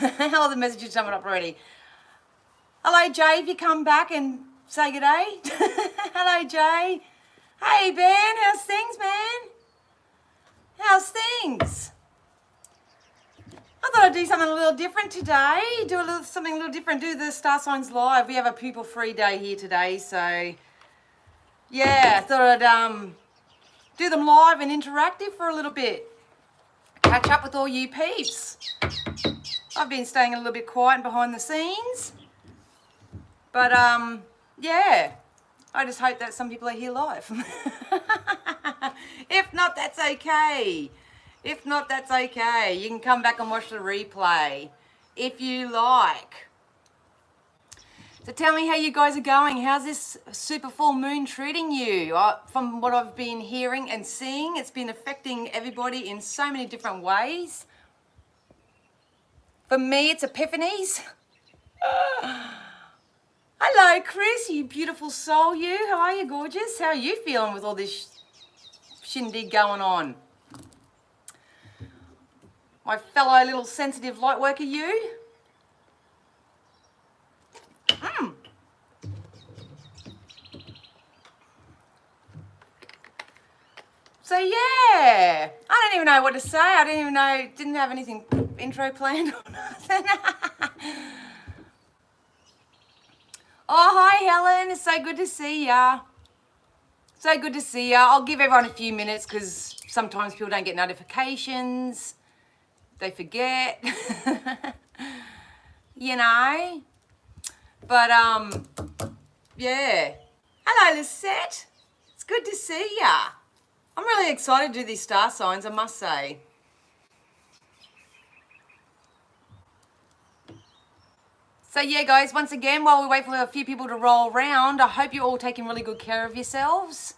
All the messages coming up already. Hello, Jay, if you come back and say good day. Hello, Jay. Hey, Ben, how's things, man? How's things? I thought I'd do something a little different today. Something a little different. Do the Star Signs Live. We have a people-free day here today, so yeah, I thought I'd do them live and interactive for a little bit. Catch up with all you peeps. I've been staying a little bit quiet behind the scenes, but yeah, I just hope that some people are here live. If not, that's okay. If not, that's okay. You can come back and watch the replay if you like. So tell me how you guys are going. How's this super full moon treating you? From what I've been hearing and seeing, it's been affecting everybody in so many different ways. For me, it's epiphanies. Hello, Chris, you beautiful soul, you. How are you, gorgeous? How are you feeling with all this shindig going on? My fellow little sensitive light worker, you. So yeah, I don't even know what to say. I didn't have anything intro planned or nothing. Oh, hi Helen, it's so good to see ya. So good to see ya. I'll give everyone a few minutes because sometimes people don't get notifications. They forget, you know. But yeah. Hello Lisette, it's good to see ya. I'm really excited to do these star signs, I must say. So yeah, guys, once again, while we wait for a few people to roll around, I hope you're all taking really good care of yourselves.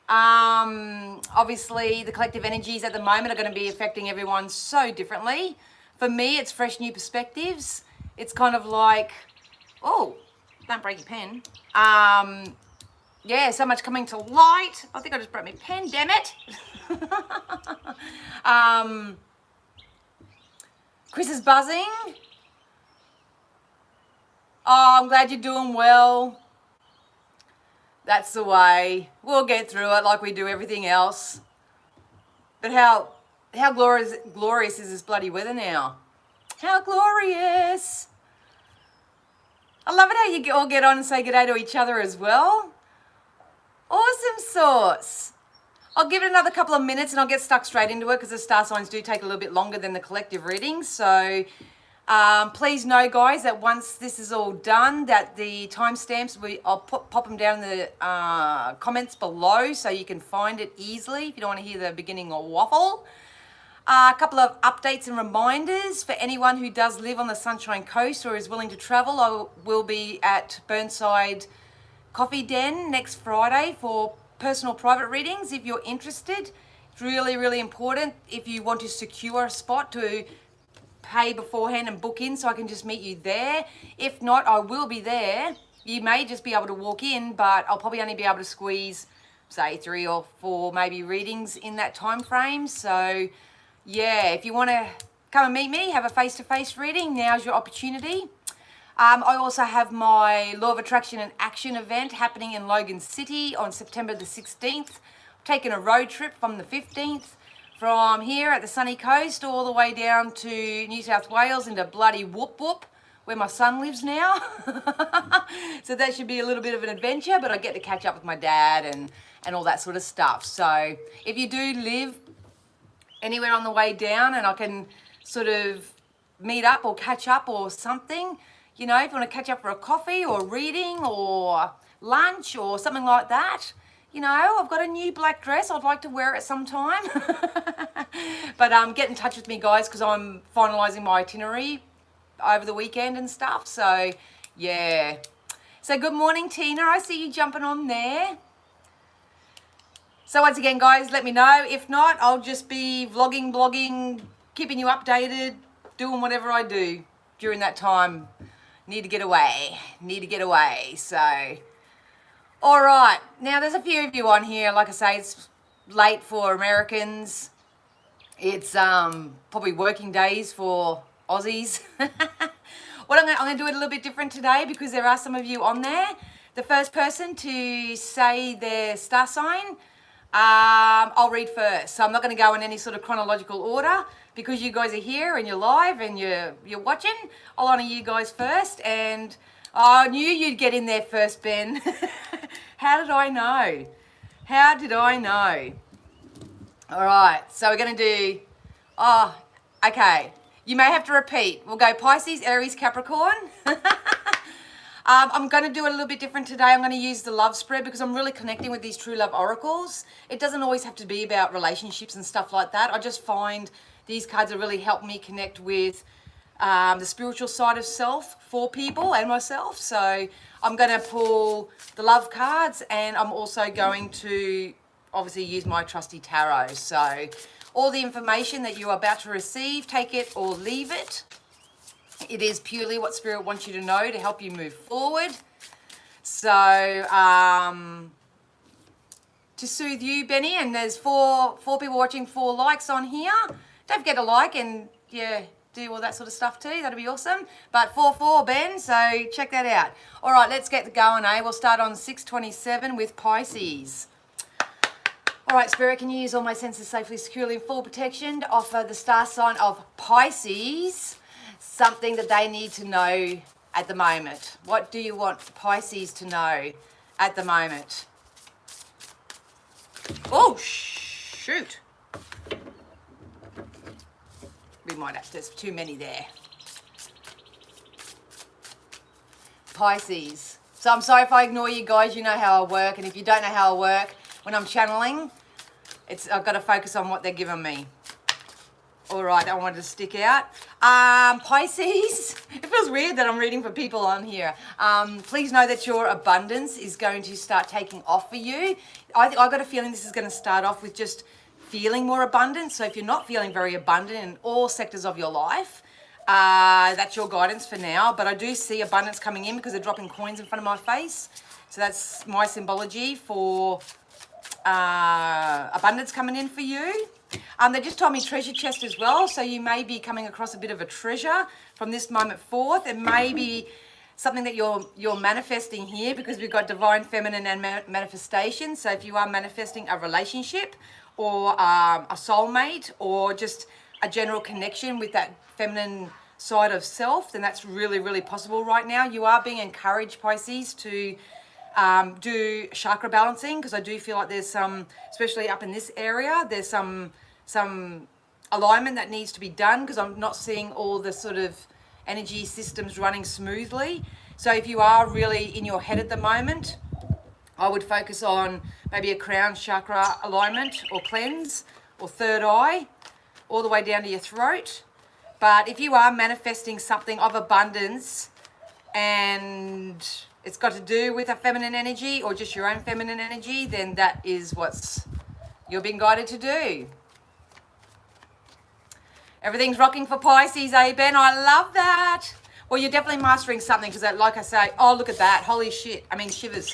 Obviously, the collective energies at the moment are going to be affecting everyone so differently. For me, it's fresh new perspectives. It's kind of like, oh, don't break your pen. Yeah, so much coming to light. I think I just broke my pen, damn it. Chris is buzzing. Oh, I'm glad you're doing well. That's the way. We'll get through it like we do everything else. But how glorious is this bloody weather now? How glorious. I love it how you all get on and say good day to each other as well. Awesome sauce. I'll give it another couple of minutes and I'll get stuck straight into it because the star signs do take a little bit longer than the collective readings. So please know, guys, that once this is all done, that the timestamps, I'll pop them down in the comments below so you can find it easily if you don't want to hear the beginning or waffle. A couple of updates and reminders for anyone who does live on the Sunshine Coast or is willing to travel. I will be at Burnside Coffee Den next Friday for personal private readings if you're interested. It's really, really important if you want to secure a spot to pay beforehand and book in so I can just meet you there. If not, I will be there. You may just be able to walk in, but I'll probably only be able to squeeze, say, 3 or 4 maybe readings in that time frame. So yeah, if you want to come and meet me, have a face-to-face reading, now's your opportunity. I also have my Law of Attraction and Action event happening in Logan City on September the 16th. I've taken a road trip from the 15th from here at the sunny coast all the way down to New South Wales into bloody Whoop Whoop, where my son lives now. So that should be a little bit of an adventure, but I get to catch up with my dad and all that sort of stuff. So if you do live anywhere on the way down and I can sort of meet up or catch up or something, you know, if you want to catch up for a coffee or reading or lunch or something like that, you know, I've got a new black dress. I'd like to wear it sometime. But get in touch with me, guys, because I'm finalising my itinerary over the weekend and stuff. So, yeah. So, good morning, Tina. I see you jumping on there. So, once again, guys, let me know. If not, I'll just be vlogging, blogging, keeping you updated, doing whatever I do during that time. Need to get away. So, all right. Now, there's a few of you on here. Like I say, it's late for Americans. It's probably working days for Aussies. What I'm going to do it a little bit different today because there are some of you on there. The first person to say their star sign, I'll read first. So I'm not going to go in any sort of chronological order because you guys are here and you're live and you're watching. I'll honour you guys first, and I knew you'd get in there first, Ben. How did I know? How did I know? All right, so we're going to do, okay. You may have to repeat. We'll go Pisces, Aries, Capricorn. I'm going to do it a little bit different today. I'm going to use the love spread because I'm really connecting with these true love oracles. It doesn't always have to be about relationships and stuff like that. I just find these cards have really helped me connect with the spiritual side of self for people and myself. So I'm going to pull the love cards, and I'm also going to obviously use my trusty tarot. So all the information that you're about to receive, take it or leave it. It is purely what Spirit wants you to know to help you move forward. So, to soothe you, Benny, and there's four people watching, 4 likes on here. Don't forget to like and, yeah, do all that sort of stuff too. That'll be awesome. But 4-4, Ben, so check that out. All right, let's get going, eh? We'll start on 6/27 with Pisces. All right, Spirit, can you use all my senses safely, securely, and full protection to offer the star sign of Pisces something that they need to know at the moment? What do you want Pisces to know at the moment? Oh, shoot. We might have, there's too many there. Pisces. So I'm sorry if I ignore you guys, you know how I work, and if you don't know how I work, when I'm channeling, I've got to focus on what they're giving me. All right, I wanted to stick out. Pisces, it feels weird that I'm reading for people on here. Please know that your abundance is going to start taking off for you. I got a feeling this is going to start off with just feeling more abundant. So if you're not feeling very abundant in all sectors of your life, that's your guidance for now. But I do see abundance coming in because they're dropping coins in front of my face. So that's my symbology for abundance coming in for you. They just told me treasure chest as well, so you may be coming across a bit of a treasure from this moment forth. It may be something that you're manifesting here because we've got divine feminine and manifestation. So if you are manifesting a relationship or a soulmate or just a general connection with that feminine side of self, then that's really, really possible right now. You are being encouraged, Pisces, to do chakra balancing, because I do feel like there's some, especially up in this area, there's some alignment that needs to be done because I'm not seeing all the sort of energy systems running smoothly. So if you are really in your head at the moment, I would focus on maybe a crown chakra alignment or cleanse or third eye all the way down to your throat. But if you are manifesting something of abundance and it's got to do with a feminine energy or just your own feminine energy, then that is what's you're being guided to do. Everything's rocking for Pisces, eh, Ben? I love that. Well, you're definitely mastering something because, like I say, oh, look at that. Holy shit. I mean, shivers.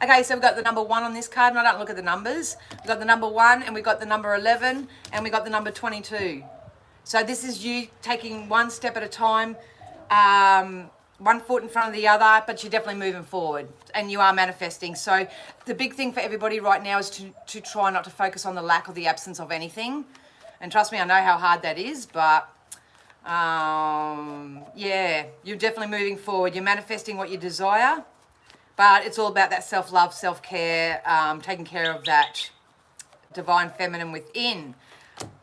Okay, so we've got the number 1 on this card, and I don't look at the numbers. We've got the number 1, and we've got the number 11, and we've got the number 22. So this is you taking one step at a time, one foot in front of the other, but you're definitely moving forward and you are manifesting. So the big thing for everybody right now is to try not to focus on the lack or the absence of anything. And trust me, I know how hard that is, but yeah, you're definitely moving forward. You're manifesting what you desire, but it's all about that self-love, self-care, taking care of that divine feminine within.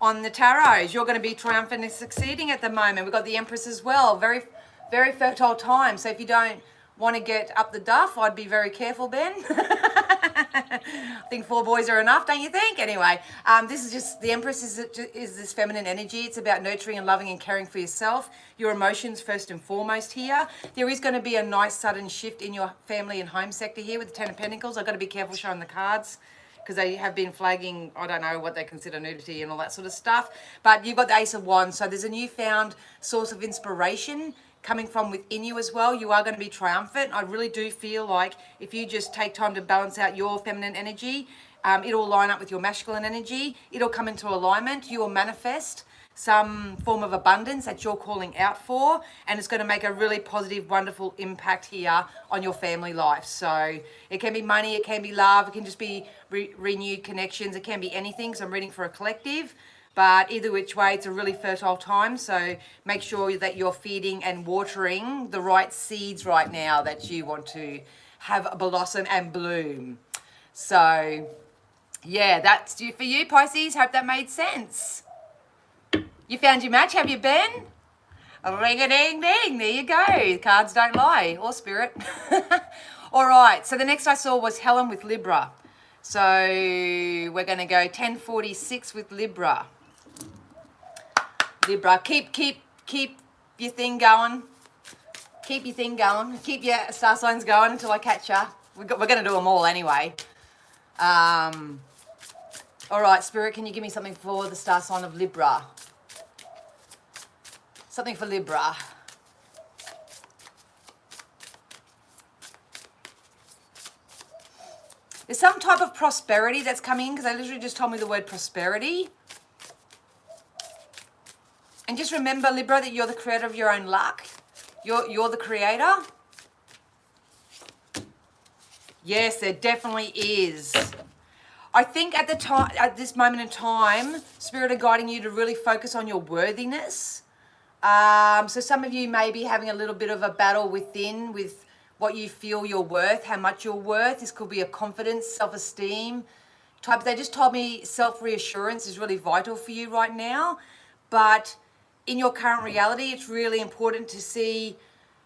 On the tarots, you're going to be triumphant and succeeding at the moment. We've got the Empress as well. Very, very fertile time. So if you don't want to get up the duff, I'd be very careful, Ben. I think 4 boys are enough, don't you think? Anyway, this is just, the Empress is this feminine energy. It's about nurturing and loving and caring for yourself, your emotions first and foremost here. There is going to be a nice sudden shift in your family and home sector here with the 10 of Pentacles. I've got to be careful showing the cards, because they have been flagging, I don't know what they consider nudity and all that sort of stuff. But you've got the Ace of Wands, so there's a newfound source of inspiration coming from within you as well. You are going to be triumphant. I really do feel like if you just take time to balance out your feminine energy, it'll line up with your masculine energy. It'll come into alignment. You will manifest some form of abundance that you're calling out for, and it's going to make a really positive, wonderful impact here on your family life. So it can be money, it can be love, it can just be renewed connections, it can be anything. So I'm reading for a collective, but either which way, it's a really fertile time. So make sure that you're feeding and watering the right seeds right now that you want to have blossom and bloom. So yeah, that's for you, Pisces. Hope that made sense. You found your match, have you, Ben? Ring-a-ding-ding, there you go. Cards don't lie, or spirit. All right, so the next I saw was Helen with Libra. So we're going to go 1046 with Libra. Libra, keep your thing going. Keep your thing going. Keep your star signs going until I catch ya. We're going to do them all anyway. All right, Spirit, can you give me something for the star sign of Libra? Something for Libra. There's some type of prosperity that's coming in, because they literally just told me the word prosperity. And just remember, Libra, that you're the creator of your own luck. You're the creator. Yes, there definitely is. I think at this moment in time, Spirit are guiding you to really focus on your worthiness. So some of you may be having a little bit of a battle within with what you feel you're worth, how much you're worth. This could be a confidence, self-esteem type. They just told me self-reassurance is really vital for you right now. But in your current reality, it's really important to see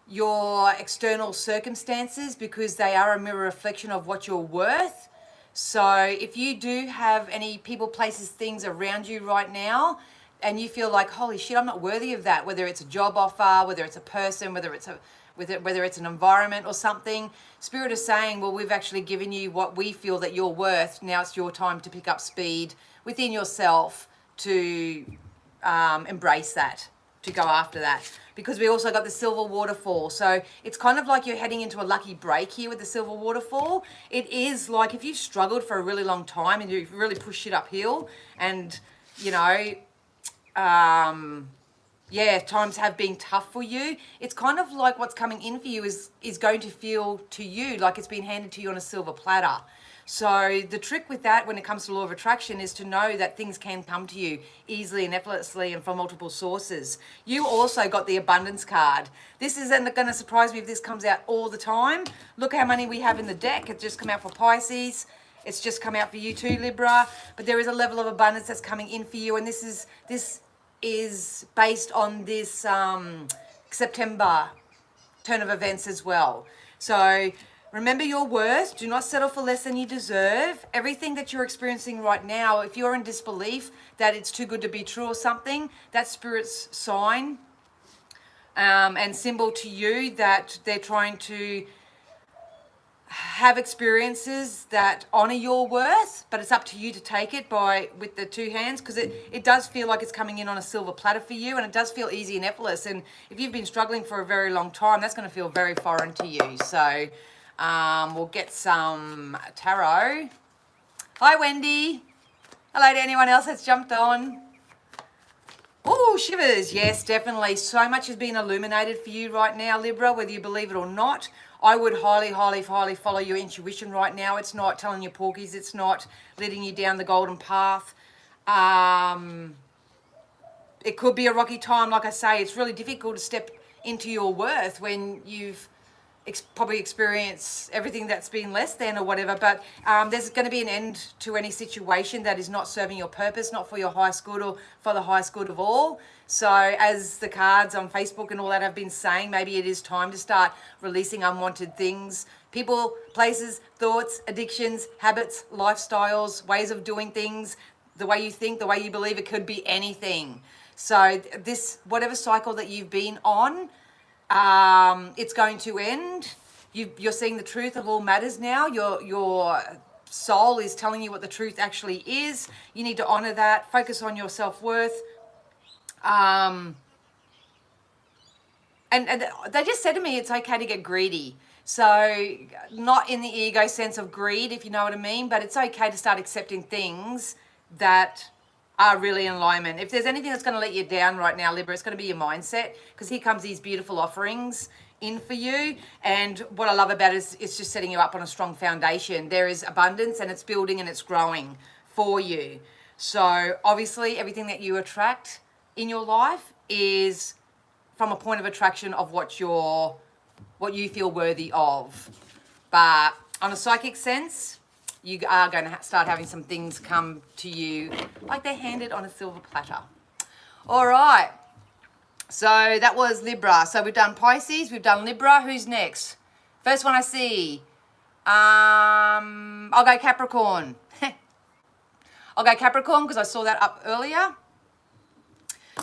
your external circumstances, because they are a mirror reflection of what you're worth. So if you do have any people, places, things around you right now, and you feel like, holy shit, I'm not worthy of that, whether it's a job offer, whether it's a person, whether it's an environment or something, Spirit is saying, well, we've actually given you what we feel that you're worth. Now it's your time to pick up speed within yourself to embrace that, to go after that. Because we also got the silver waterfall. So it's kind of like you're heading into a lucky break here with the silver waterfall. It is like if you've struggled for a really long time and you've really pushed shit uphill, and, you know, yeah, times have been tough for you. It's kind of like what's coming in for you is going to feel to you like it's been handed to you on a silver platter. So the trick with that when it comes to law of attraction is to know that things can come to you easily and effortlessly and from multiple sources. You also got the abundance card. This isn't going to surprise me if this comes out all the time. Look how many we have in the deck. It's just come out for Pisces. It's just come out for you too, Libra. But there is a level of abundance that's coming in for you, and this is based on this September turn of events as well. So remember your worth. Do not settle for less than you deserve. Everything that you're experiencing right now, if you're in disbelief that it's too good to be true or something, that's Spirit's sign and symbol to you that they're trying to have experiences that honor your worth, but it's up to you to take it with the two hands, because it does feel like it's coming in on a silver platter for you, and it does feel easy and effortless. And if you've been struggling for a very long time, that's going to feel very foreign to you. So we'll get some tarot. Hi, Wendy. Hello to anyone else that's jumped on. Oh, shivers. Yes, definitely. So much has been illuminated for you right now, Libra, whether you believe it or not. I would highly, highly, highly follow your intuition right now. It's not telling you porkies. It's not leading you down the golden path. It could be a rocky time. Like I say, it's really difficult to step into your worth when you've probably experienced everything that's been less than or whatever. But there's going to be an end to any situation that is not serving your purpose, not for your highest good or for the highest good of all. So as the cards on Facebook and all that have been saying, maybe it is time to start releasing unwanted things. People, places, thoughts, addictions, habits, lifestyles, ways of doing things, the way you think, the way you believe. It could be anything. So this, whatever cycle that you've been on, it's going to end. You're seeing the truth of all matters now. Your soul is telling you what the truth actually is. You need to honor that. Focus on your self-worth. And they just said to me, it's okay to get greedy. So not in the ego sense of greed, if you know what I mean, but it's okay to start accepting things that are really in alignment. If there's anything that's going to let you down right now, Libra, it's going to be your mindset, because here comes these beautiful offerings in for you. And what I love about it is it's just setting you up on a strong foundation. There is abundance, and it's building and it's growing for you. So obviously everything that you attract in your life is from a point of attraction of what you feel worthy of. But on a psychic sense, you are going to start having some things come to you like they're handed on a silver platter. All right. So that was Libra. So we've done Pisces, we've done Libra. Who's next? First one I see. I'll go Capricorn. I'll go Capricorn because I saw that up earlier.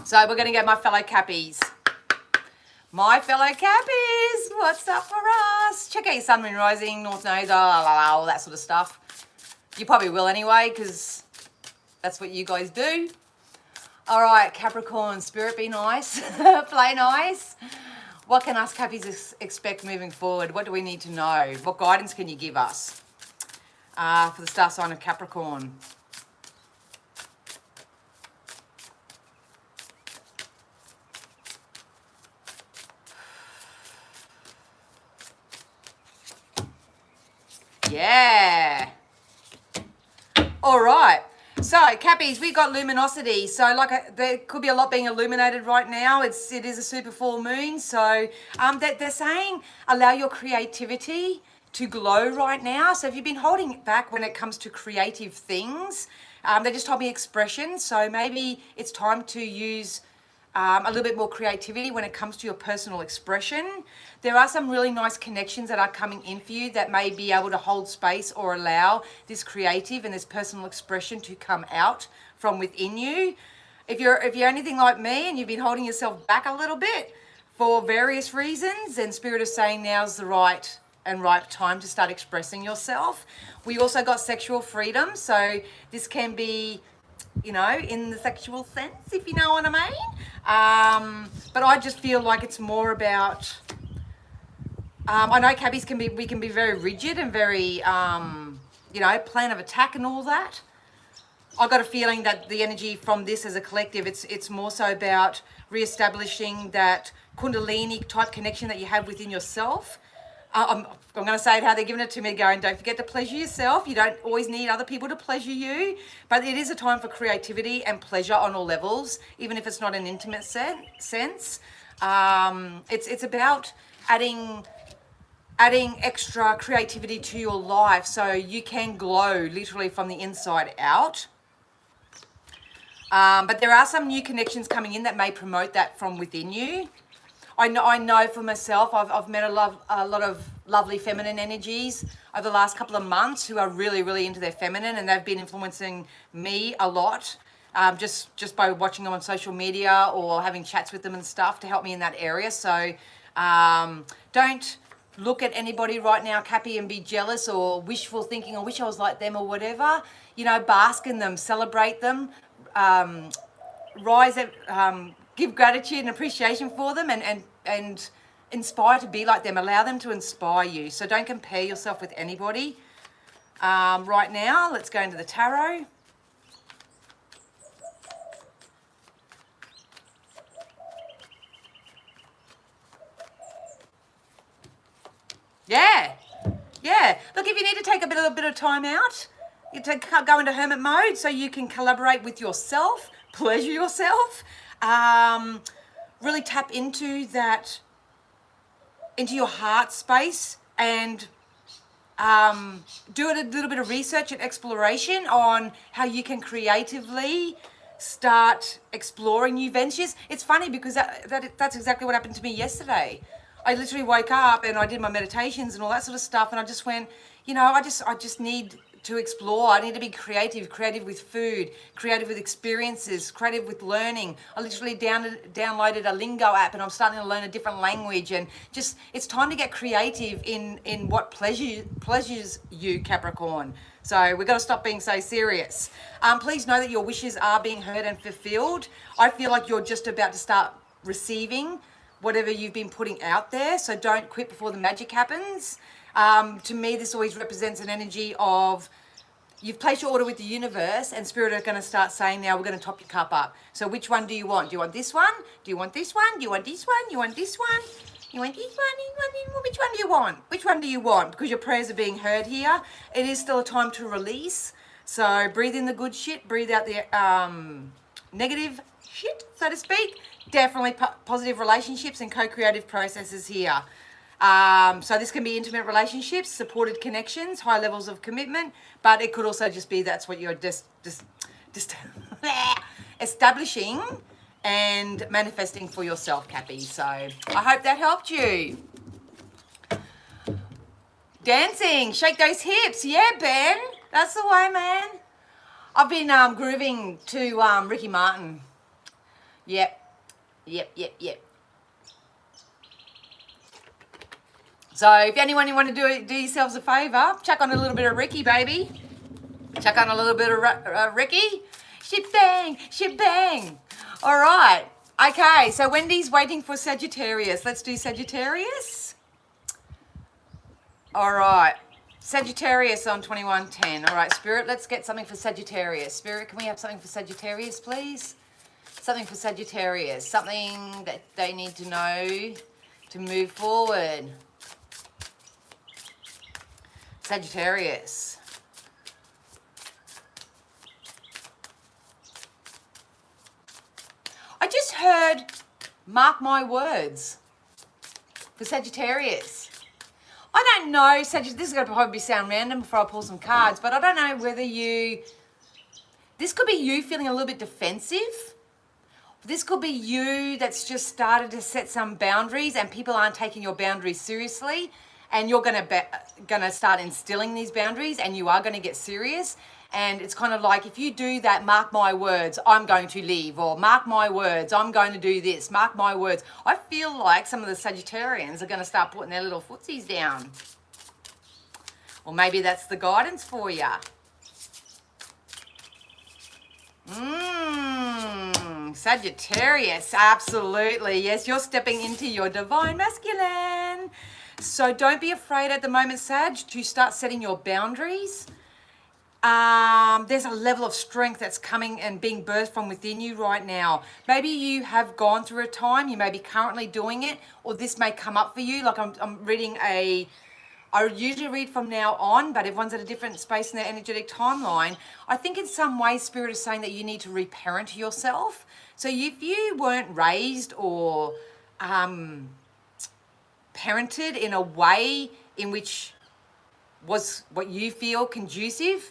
So we're going to get my fellow Cappies. My fellow Cappies, what's up for us? Check out your sun, moon, rising, north node, all that sort of stuff. You probably will anyway, because that's what you guys do. All right, Capricorn, spirit be nice, play nice. What can us Cappies expect moving forward? What do we need to know? What guidance can you give us for the star sign of Capricorn? Yeah. All right. So, Cappies, we got luminosity. So, there could be a lot being illuminated right now. It is a super full moon. So, they're saying allow your creativity to glow right now. So, if you've been holding it back when it comes to creative things, they just told me expression. So, maybe it's time to use a little bit more creativity when it comes to your personal expression. There are some really nice connections that are coming in for you that may be able to hold space or allow this creative and this personal expression to come out from within you. If you're anything like me and you've been holding yourself back a little bit for various reasons, then Spirit is saying now's the right time to start expressing yourself. We also got sexual freedom, so this can be, in the sexual sense, if you know what I mean. But I just feel like it's more about, I know Cappies we can be very rigid and very, plan of attack and all that. I got a feeling that the energy from this as a collective, it's more so about reestablishing that Kundalini type connection that you have within yourself. I'm going to say it how they're giving it to me, going, don't forget to pleasure yourself. You don't always need other people to pleasure you, but it is a time for creativity and pleasure on all levels, even if it's not an intimate sense. It's about adding extra creativity to your life so you can glow literally from the inside out. But there are some new connections coming in that may promote that from within you. I know for myself, I've met a lot of lovely feminine energies over the last couple of months who are really, really into their feminine, and they've been influencing me a lot, just by watching them on social media or having chats with them and stuff to help me in that area. So don't look at anybody right now, Cappy, and be jealous or wishful thinking, I wish I was like them or whatever. Bask in them, celebrate them, give gratitude and appreciation for them, and inspire to be like them. Allow them to inspire you. So don't compare yourself with anybody. Right now, let's go into the tarot. Yeah. Look, if you need to take a bit of time out, you go into hermit mode so you can collaborate with yourself, pleasure yourself, really tap into that, into your heart space, and do a little bit of research and exploration on how you can creatively start exploring new ventures. It's funny because that's exactly what happened to me yesterday. I literally woke up and I did my meditations and all that sort of stuff, and I just went, I just need to explore. I need to be creative with food, creative with experiences, creative with learning. I literally downloaded a lingo app and I'm starting to learn a different language, and just, it's time to get creative in what pleasures you, Capricorn. So we've got to stop being so serious. Please know that your wishes are being heard and fulfilled. I feel like you're just about to start receiving whatever you've been putting out there, so don't quit before the magic happens. To me, this always represents an energy of, you've placed your order with the universe, and Spirit are going to start saying, now we're going to top your cup up. So which one do you want? Do you want this one? Do you want this one? Do you want this one? Do you want this one? You want this one? Which one do you want? Which one do you want? Because your prayers are being heard here. It is still a time to release. So breathe in the good shit. Breathe out the negative shit, so to speak. Definitely positive relationships and co-creative processes here. So this can be intimate relationships, supported connections, high levels of commitment, but it could also just be that's what you're just establishing and manifesting for yourself, Cappy. So I hope that helped you. Dancing, shake those hips. Yeah, Ben, that's the way, man. I've been grooving to Ricky Martin. Yep. So if anyone you want to do yourselves a favour, chuck on a little bit of Ricky, baby. Chuck on a little bit of Ricky. Shit bang. All right. Okay, so Wendy's waiting for Sagittarius. Let's do Sagittarius. All right. Sagittarius on 2110. All right, Spirit, let's get something for Sagittarius. Spirit, can we have something for Sagittarius, please? Something for Sagittarius. Something that they need to know to move forward. Sagittarius. I just heard, mark my words, for Sagittarius. I don't know, this is going to probably sound random before I pull some cards, but I don't know whether this could be you feeling a little bit defensive. This could be you that's just started to set some boundaries and people aren't taking your boundaries seriously, and you're gonna start instilling these boundaries, and you are gonna get serious. And it's kind of like, if you do that, mark my words, I'm going to leave, or mark my words, I'm going to do this, mark my words. I feel like some of the Sagittarians are gonna start putting their little footsies down. Or maybe that's the guidance for you. Sagittarius, absolutely. Yes, you're stepping into your divine masculine. So don't be afraid at the moment, Sag, to start setting your boundaries. There's a level of strength that's coming and being birthed from within you right now. Maybe you have gone through a time, you may be currently doing it, or this may come up for you. Like I'm reading I usually read from now on, but everyone's at a different space in their energetic timeline. I think in some way Spirit is saying that you need to reparent yourself. So if you weren't raised or parented in a way in which was what you feel conducive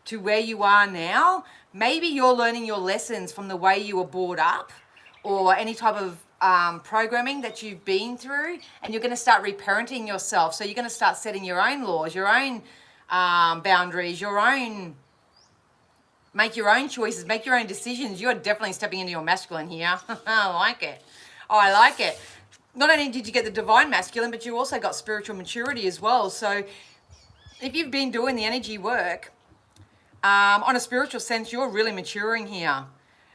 to where you are now, maybe you're learning your lessons from the way you were brought up, or any type of programming that you've been through, and you're going to start reparenting yourself. So you're going to start setting your own laws, your own boundaries, make your own choices, make your own decisions. You're definitely stepping into your masculine here. I like it. Oh, I like it. Not only did you get the divine masculine, but you also got spiritual maturity as well. So if you've been doing the energy work, on a spiritual sense, you're really maturing here.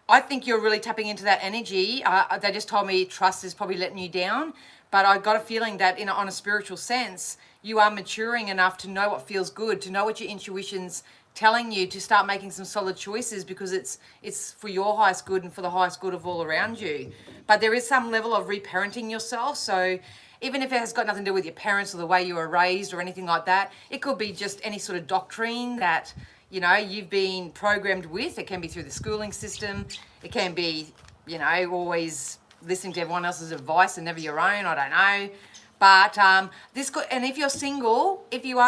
I think you're really tapping into that energy. They just told me trust is probably letting you down, but I got a feeling that on a spiritual sense, you are maturing enough to know what feels good, to know what your intuition's telling you, to start making some solid choices, because it's for your highest good and for the highest good of all around you. But there is some level of reparenting yourself. So even if it has got nothing to do with your parents or the way you were raised or anything like that, it could be just any sort of doctrine that you've been programmed with. It can be through the schooling system. It can be, always listening to everyone else's advice and never your own. I don't know. But this could, and if you are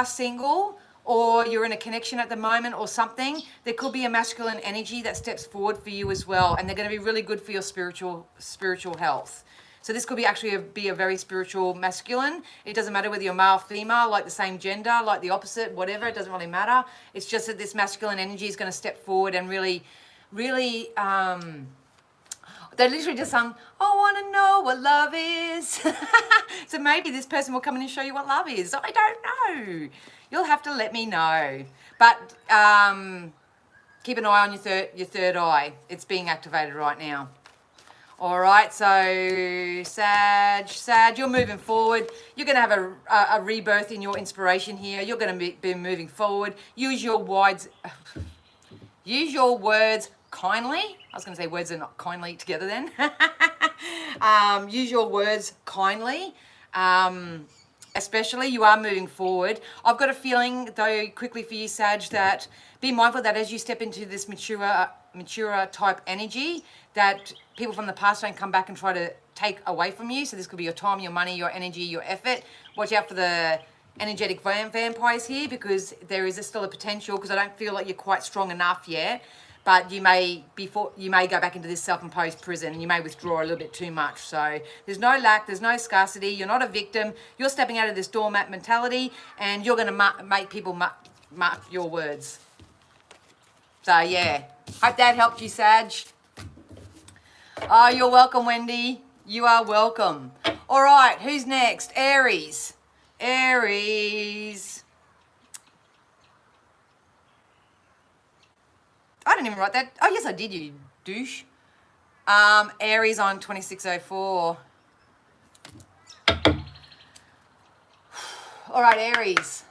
single, or you're in a connection at the moment or something, there could be a masculine energy that steps forward for you as well. And they're going to be really good for your spiritual health. So this could be a very spiritual masculine. It doesn't matter whether you're male, female, like the same gender, like the opposite, whatever. It doesn't really matter. It's just that this masculine energy is going to step forward and really, really, they literally just sung, I want to know what love is. So maybe this person will come in and show you what love is. I don't know. You'll have to let me know. But keep an eye on your third eye. It's being activated right now. All right, so Sag, you're moving forward. You're going to have a rebirth in your inspiration here. You're going to be moving forward. Use your words kindly. I was going to say words are not kindly together then. Use your words kindly. Especially you are moving forward. I've got a feeling though quickly for you, Sag, that be mindful that as you step into this mature type energy, that people from the past don't come back and try to take away from you. So this could be your time, your money, your energy, your effort. Watch out for the energetic vampires here, because there is still a potential, because I don't feel like you're quite strong enough yet. But you may go back into this self-imposed prison, and you may withdraw a little bit too much. So there's no lack, there's no scarcity. You're not a victim. You're stepping out of this doormat mentality, and you're going to make people mark your words. So yeah, hope that helped you, Sag. Oh, you're welcome, Wendy. You are welcome. All right, who's next? Aries. Aries. I didn't even write that. Oh, yes, I did, you douche. Aries on 2604. All right, Aries.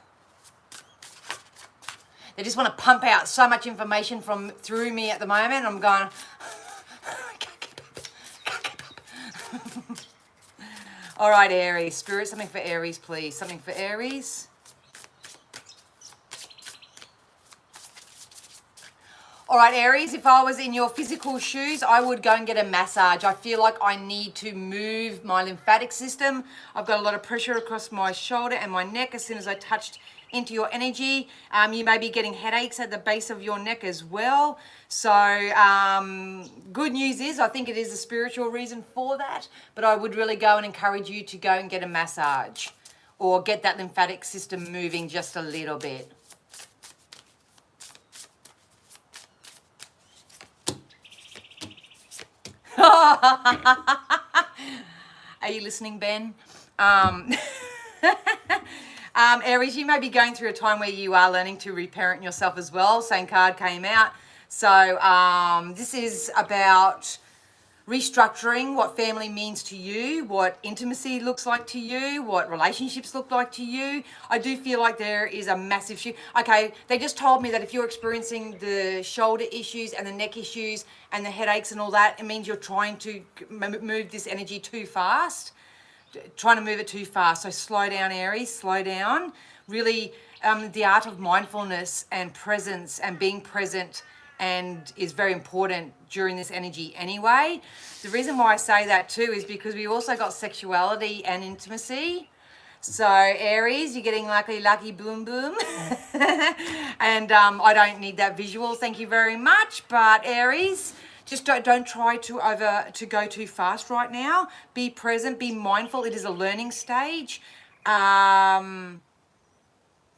They just want to pump out so much information through me at the moment. I'm going, can't keep up. All right, Aries. Spirit, something for Aries, please. Something for Aries. All right, Aries, if I was in your physical shoes, I would go and get a massage. I feel like I need to move my lymphatic system. I've got a lot of pressure across my shoulder and my neck as soon as I touched into your energy. You may be getting headaches at the base of your neck as well. So good news is I think it is a spiritual reason for that, but I would really go and encourage you to go and get a massage or get that lymphatic system moving just a little bit. Are you listening, Ben? Aries, you may be going through a time where you are learning to reparent yourself as well. Same card came out. So this is about restructuring what family means to you, what intimacy looks like to you, what relationships look like to you. I do feel like there is a massive shift. Okay, they just told me that if you're experiencing the shoulder issues and the neck issues and the headaches and all that, it means you're trying to move this energy too fast. Trying to move it too fast. So slow down, Aries, slow down. Really, the art of mindfulness and presence and being present and is very important during this energy anyway. The reason why I say that too is because we also got sexuality and intimacy. So Aries, you're getting lucky, boom, boom. And I don't need that visual, thank you very much. But Aries, just don't try to go too fast right now. Be present, be mindful. It is a learning stage.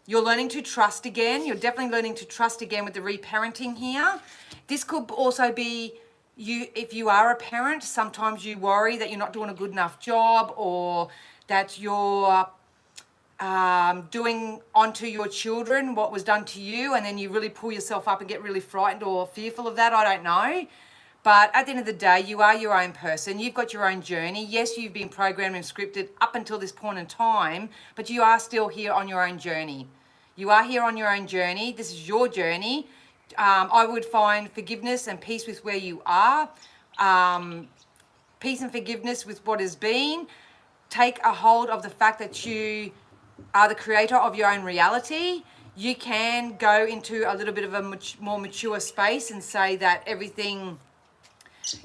You're learning to trust again. You're definitely learning to trust again with the reparenting here. This could also be you, if you are a parent, sometimes you worry that you're not doing a good enough job or that you're doing onto your children what was done to you, and then you really pull yourself up and get really frightened or fearful of that. I don't know. But at the end of the day, you are your own person. You've got your own journey. Yes, you've been programmed and scripted up until this point in time, but you are still here on your own journey. You are here on your own journey. This is your journey. I would find forgiveness and peace with where you are. Peace and forgiveness with what has been. Take a hold of the fact that you are the creator of your own reality. You can go into a little bit of a more mature space and say that everything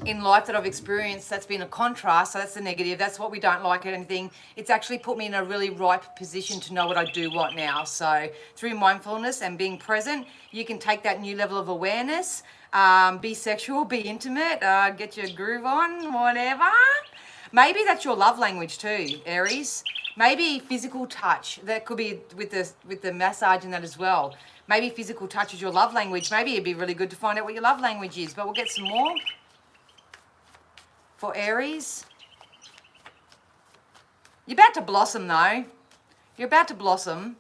in life that I've experienced that's been a contrast, so that's the negative, that's what we don't like or anything. It's actually put me in a really ripe position to know what I do what now. So through mindfulness and being present, you can take that new level of awareness, be sexual, be intimate, get your groove on, whatever. Maybe that's your love language too, Aries. Maybe physical touch, that could be with the massage and that as well. Maybe physical touch is your love language. Maybe it'd be really good to find out what your love language is, but we'll get some more. For Aries, you're about to blossom though. You're about to blossom.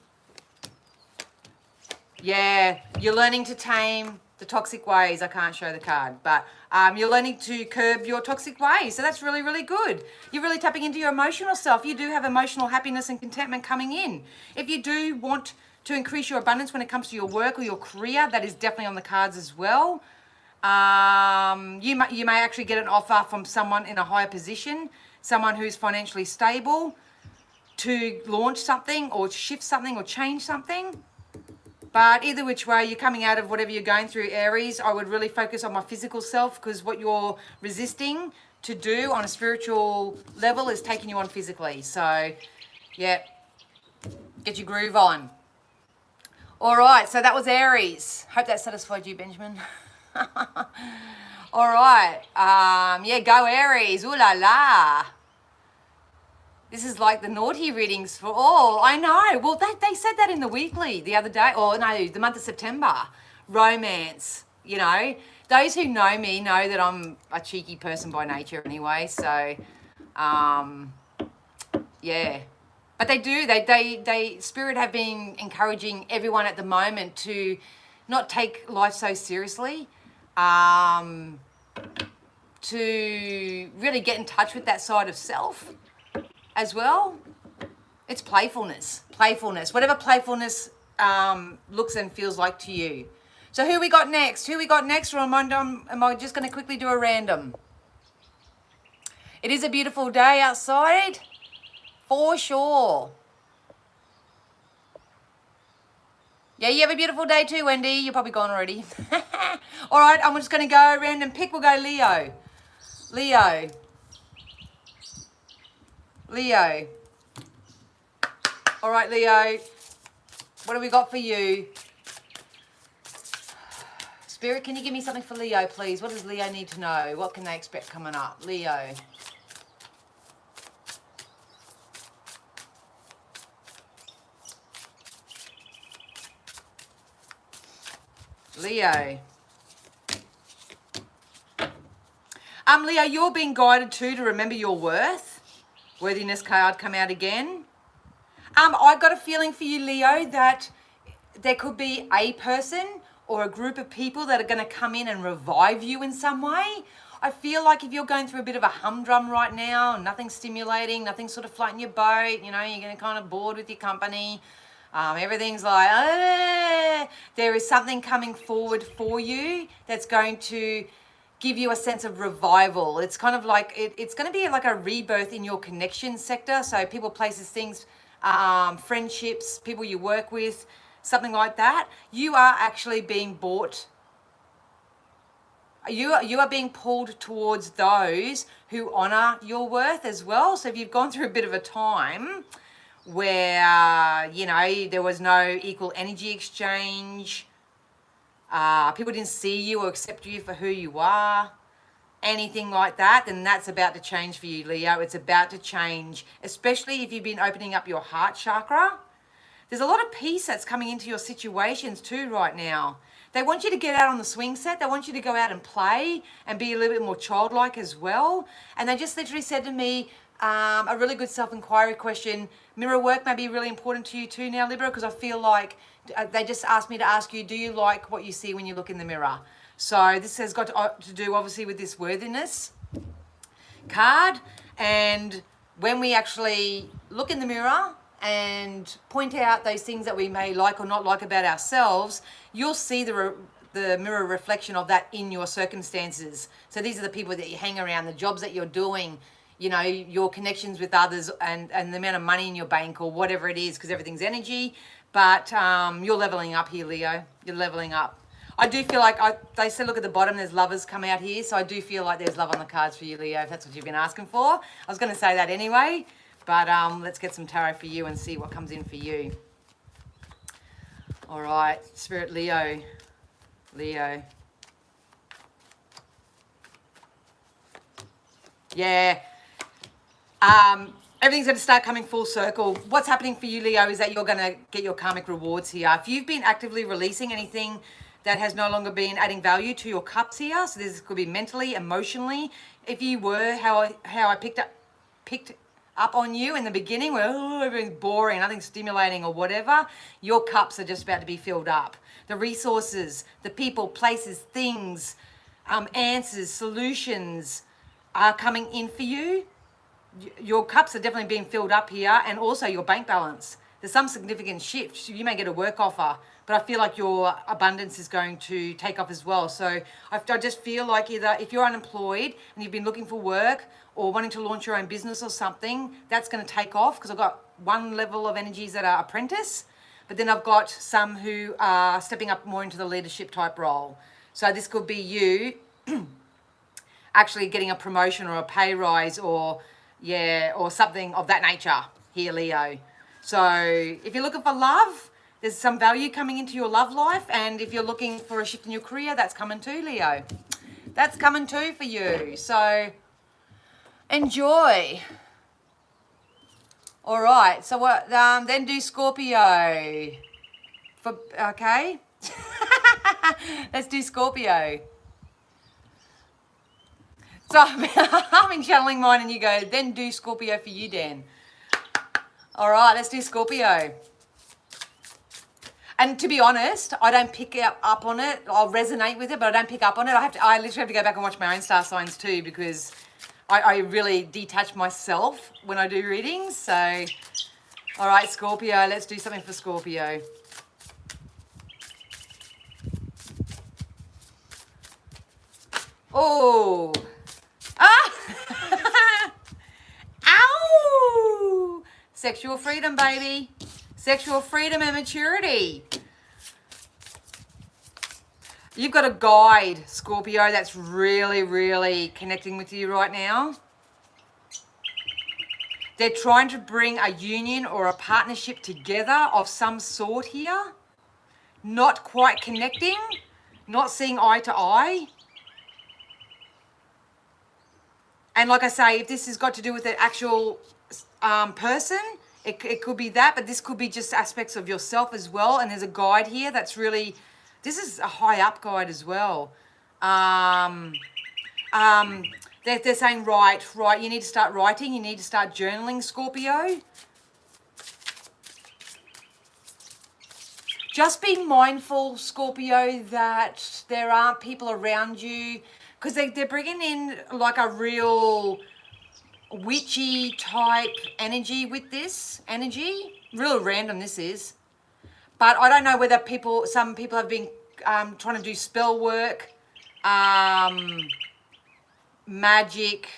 Yeah, you're learning to tame The toxic ways, I can't show the card, but you're learning to curb your toxic ways. So that's really, really good. You're really tapping into your emotional self. You do have emotional happiness and contentment coming in. If you do want to increase your abundance when it comes to your work or your career, that is definitely on the cards as well. You may actually get an offer from someone in a higher position, someone who's financially stable, to launch something or shift something or change something. But either which way, you're coming out of whatever you're going through, Aries. I would really focus on my physical self, because what you're resisting to do on a spiritual level is taking you on physically. So, yeah, get your groove on. All right, so that was Aries. Hope that satisfied you, Benjamin. All right, yeah, go Aries. Ooh la la. This is like the naughty readings for all. I know. Well, they said that in the weekly the other day. Or no, the month of September. Romance. You know, those who know me know that I'm a cheeky person by nature anyway. So, yeah. But they do. They Spirit have been encouraging everyone at the moment to not take life so seriously. To really get in touch with that side of self as well. It's playfulness. Whatever playfulness looks and feels like to you. So who we got next? Or am I just going to quickly do a random? It is a beautiful day outside, for sure. Yeah, you have a beautiful day too, Wendy. You're probably gone already. All right, I'm just going to go random pick. We'll go Leo. All right, Leo, what have we got for you? Spirit, can you give me something for Leo, please? What does Leo need to know? What can they expect coming up? Leo. Leo, you're being guided too to remember your worth. Worthiness card come out again. I got a feeling for you, Leo, that there could be a person or a group of people that are going to come in and revive you in some way. I feel like if you're going through a bit of a humdrum right now, nothing stimulating, nothing sort of floating your boat, you know, you're getting kind of bored with your company. Everything's like, there is something coming forward for you that's going to give you a sense of revival. It's kind of like, it's going to be like a rebirth in your connection sector. So people, places, things, friendships, people you work with, something like that. You are actually being brought, you are being pulled towards those who honor your worth as well. So if you've gone through a bit of a time where, you know, there was no equal energy exchange, people didn't see you or accept you for who you are, anything like that, then that's about to change for you, Leo. It's about to change, especially if you've been opening up your heart chakra. There's a lot of peace that's coming into your situations too right now. They want you to get out on the swing set. They want you to go out and play and be a little bit more childlike as well. And they just literally said to me, a really good self-inquiry question. Mirror work may be really important to you too now, Libra, because I feel like they just asked me to ask you, do you like what you see when you look in the mirror? So this has got to do obviously with this worthiness card. And when we actually look in the mirror and point out those things that we may like or not like about ourselves, you'll see the mirror reflection of that in your circumstances. So these are the people that you hang around, the jobs that you're doing, you know, your connections with others, and the amount of money in your bank or whatever it is, because everything's energy. But you're leveling up here, Leo. You're leveling up. I do feel like, they said look at the bottom, there's lovers come out here. So I do feel like there's love on the cards for you, Leo, if that's what you've been asking for. I was going to say that anyway. But let's get some tarot for you and see what comes in for you. All right, Spirit, Leo. Yeah. Everything's going to start coming full circle. What's happening for you, Leo, is that you're going to get your karmic rewards here. If you've been actively releasing anything that has no longer been adding value to your cups here, so this could be mentally, emotionally. If you were, how I picked up on you in the beginning, where everything's boring, nothing stimulating or whatever, your cups are just about to be filled up. the resources, the people, places, things, answers, solutions are coming in for you. Your cups are definitely being filled up here, and also your bank balance. There's some significant shift. You may get a work offer, but I feel like your abundance is going to take off as well. So I just feel like either if you're unemployed and you've been looking for work or wanting to launch your own business or something, that's going to take off, because I've got one level of energies that are apprentice, but then I've got some who are stepping up more into the leadership type role. So this could be you actually getting a promotion or a pay rise or something of that nature here, Leo. So if you're looking for love, there's some value coming into your love life. And if you're looking for a shift in your career, that's coming too, Leo. That's coming too for you. So enjoy. All right. So what? Then do Scorpio. Okay. Let's do Scorpio. So I'm in channeling mine, and you go, then do Scorpio for you, Dan. All right, let's do Scorpio. And to be honest, I don't pick up on it. I'll resonate with it, but I don't pick up on it. I literally have to go back and watch my own star signs too, because I really detach myself when I do readings. So, all right, Scorpio, let's do something for Scorpio. Oh. Ah! Ow! Sexual freedom, baby. Sexual freedom and maturity. You've got a guide, Scorpio, that's really, really connecting with you right now. They're trying to bring a union or a partnership together of some sort here. Not quite connecting, not seeing eye to eye. And like I say, if this has got to do with the actual person, it could be that, but this could be just aspects of yourself as well. And there's a guide here that's really, this is a high up guide as well. They're saying, right, you need to start writing, you need to start journaling, Scorpio. Just be mindful, Scorpio, that there aren't people around you, because they're bringing in like a real witchy type energy with this energy. Real random this is. But I don't know whether some people have been trying to do spell work, magic,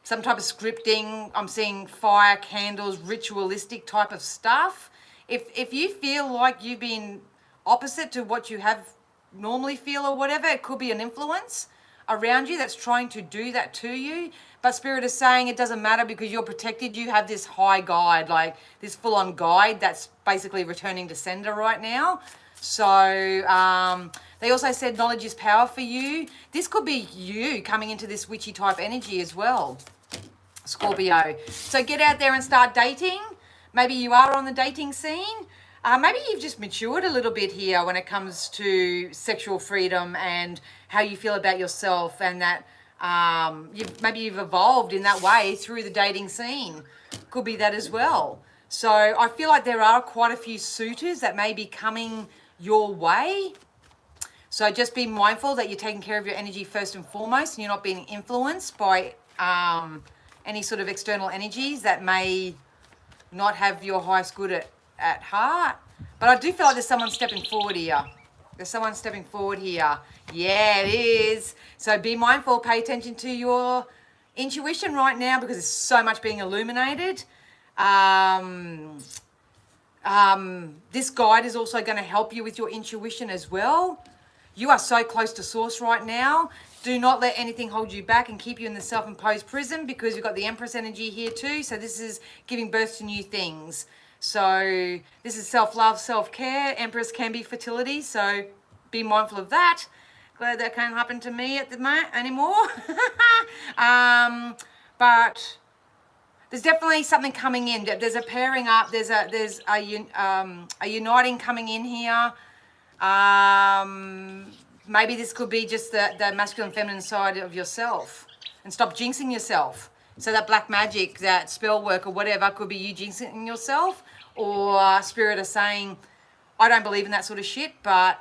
some type of scripting. I'm seeing fire, candles, ritualistic type of stuff. If you feel like you've been opposite to what you have normally feel or whatever, it could be an influence around you that's trying to do that to you. But Spirit is saying it doesn't matter, because you're protected. You have this high guide, like this full-on guide that's basically returning to sender right now. So they also said knowledge is power for you. This could be you coming into this witchy type energy as well, Scorpio. So get out there and start dating. Maybe you are on the dating scene. Maybe you've just matured a little bit here when it comes to sexual freedom and how you feel about yourself, and that maybe you've evolved in that way through the dating scene. Could be that as well. So I feel like there are quite a few suitors that may be coming your way. So just be mindful that you're taking care of your energy first and foremost, and you're not being influenced by any sort of external energies that may not have your highest good at heart. But I do feel like there's someone stepping forward here. There's someone stepping forward here. Yeah, it is. So be mindful, pay attention to your intuition right now, because there's so much being illuminated. This guide is also going to help you with your intuition as well. You are so close to source right now. Do not let anything hold you back and keep you in the self-imposed prison, because you've got the Empress energy here too. So this is giving birth to new things. So this is self-love, self-care. Empress can be fertility, so be mindful of that. Glad that can't happen to me at the moment anymore. But there's definitely something coming in. There's a pairing up. There's a uniting coming in here. Maybe this could be just the masculine, feminine side of yourself, and stop jinxing yourself. So that black magic, that spell work or whatever, could be you jinxing yourself, or Spirit are saying, I don't believe in that sort of shit, but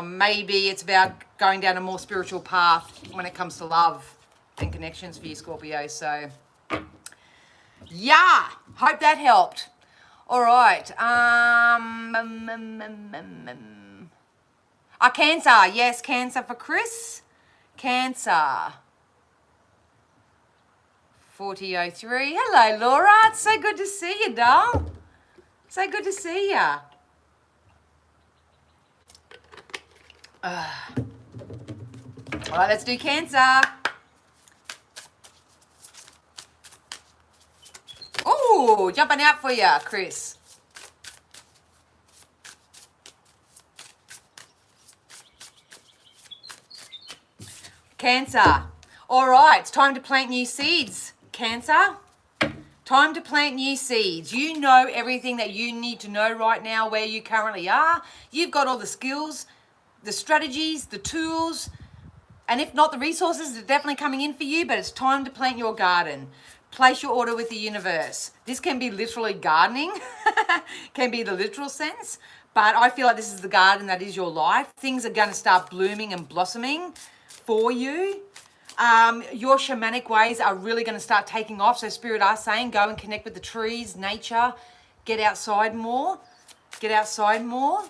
maybe it's about going down a more spiritual path when it comes to love and connections for you, Scorpio. So, yeah, hope that helped. All right. Cancer. Yes, Cancer for Chris. Cancer. 4003. Hello, Laura. It's so good to see you, doll. So good to see you. All right, let's do Cancer. Oh, jumping out for you, Chris. Cancer. All right, it's time to plant new seeds, Cancer. Time to plant new seeds. You know everything that you need to know right now where you currently are. You've got all the skills, the strategies, the tools, and if not the resources, they're definitely coming in for you, but it's time to plant your garden. Place your order with the universe. This can be literally gardening, can be the literal sense, but I feel like this is the garden that is your life. Things are going to start blooming and blossoming for you. Your shamanic ways are really going to start taking off. So Spirit are saying go and connect with the trees, nature, get outside more. Get outside more.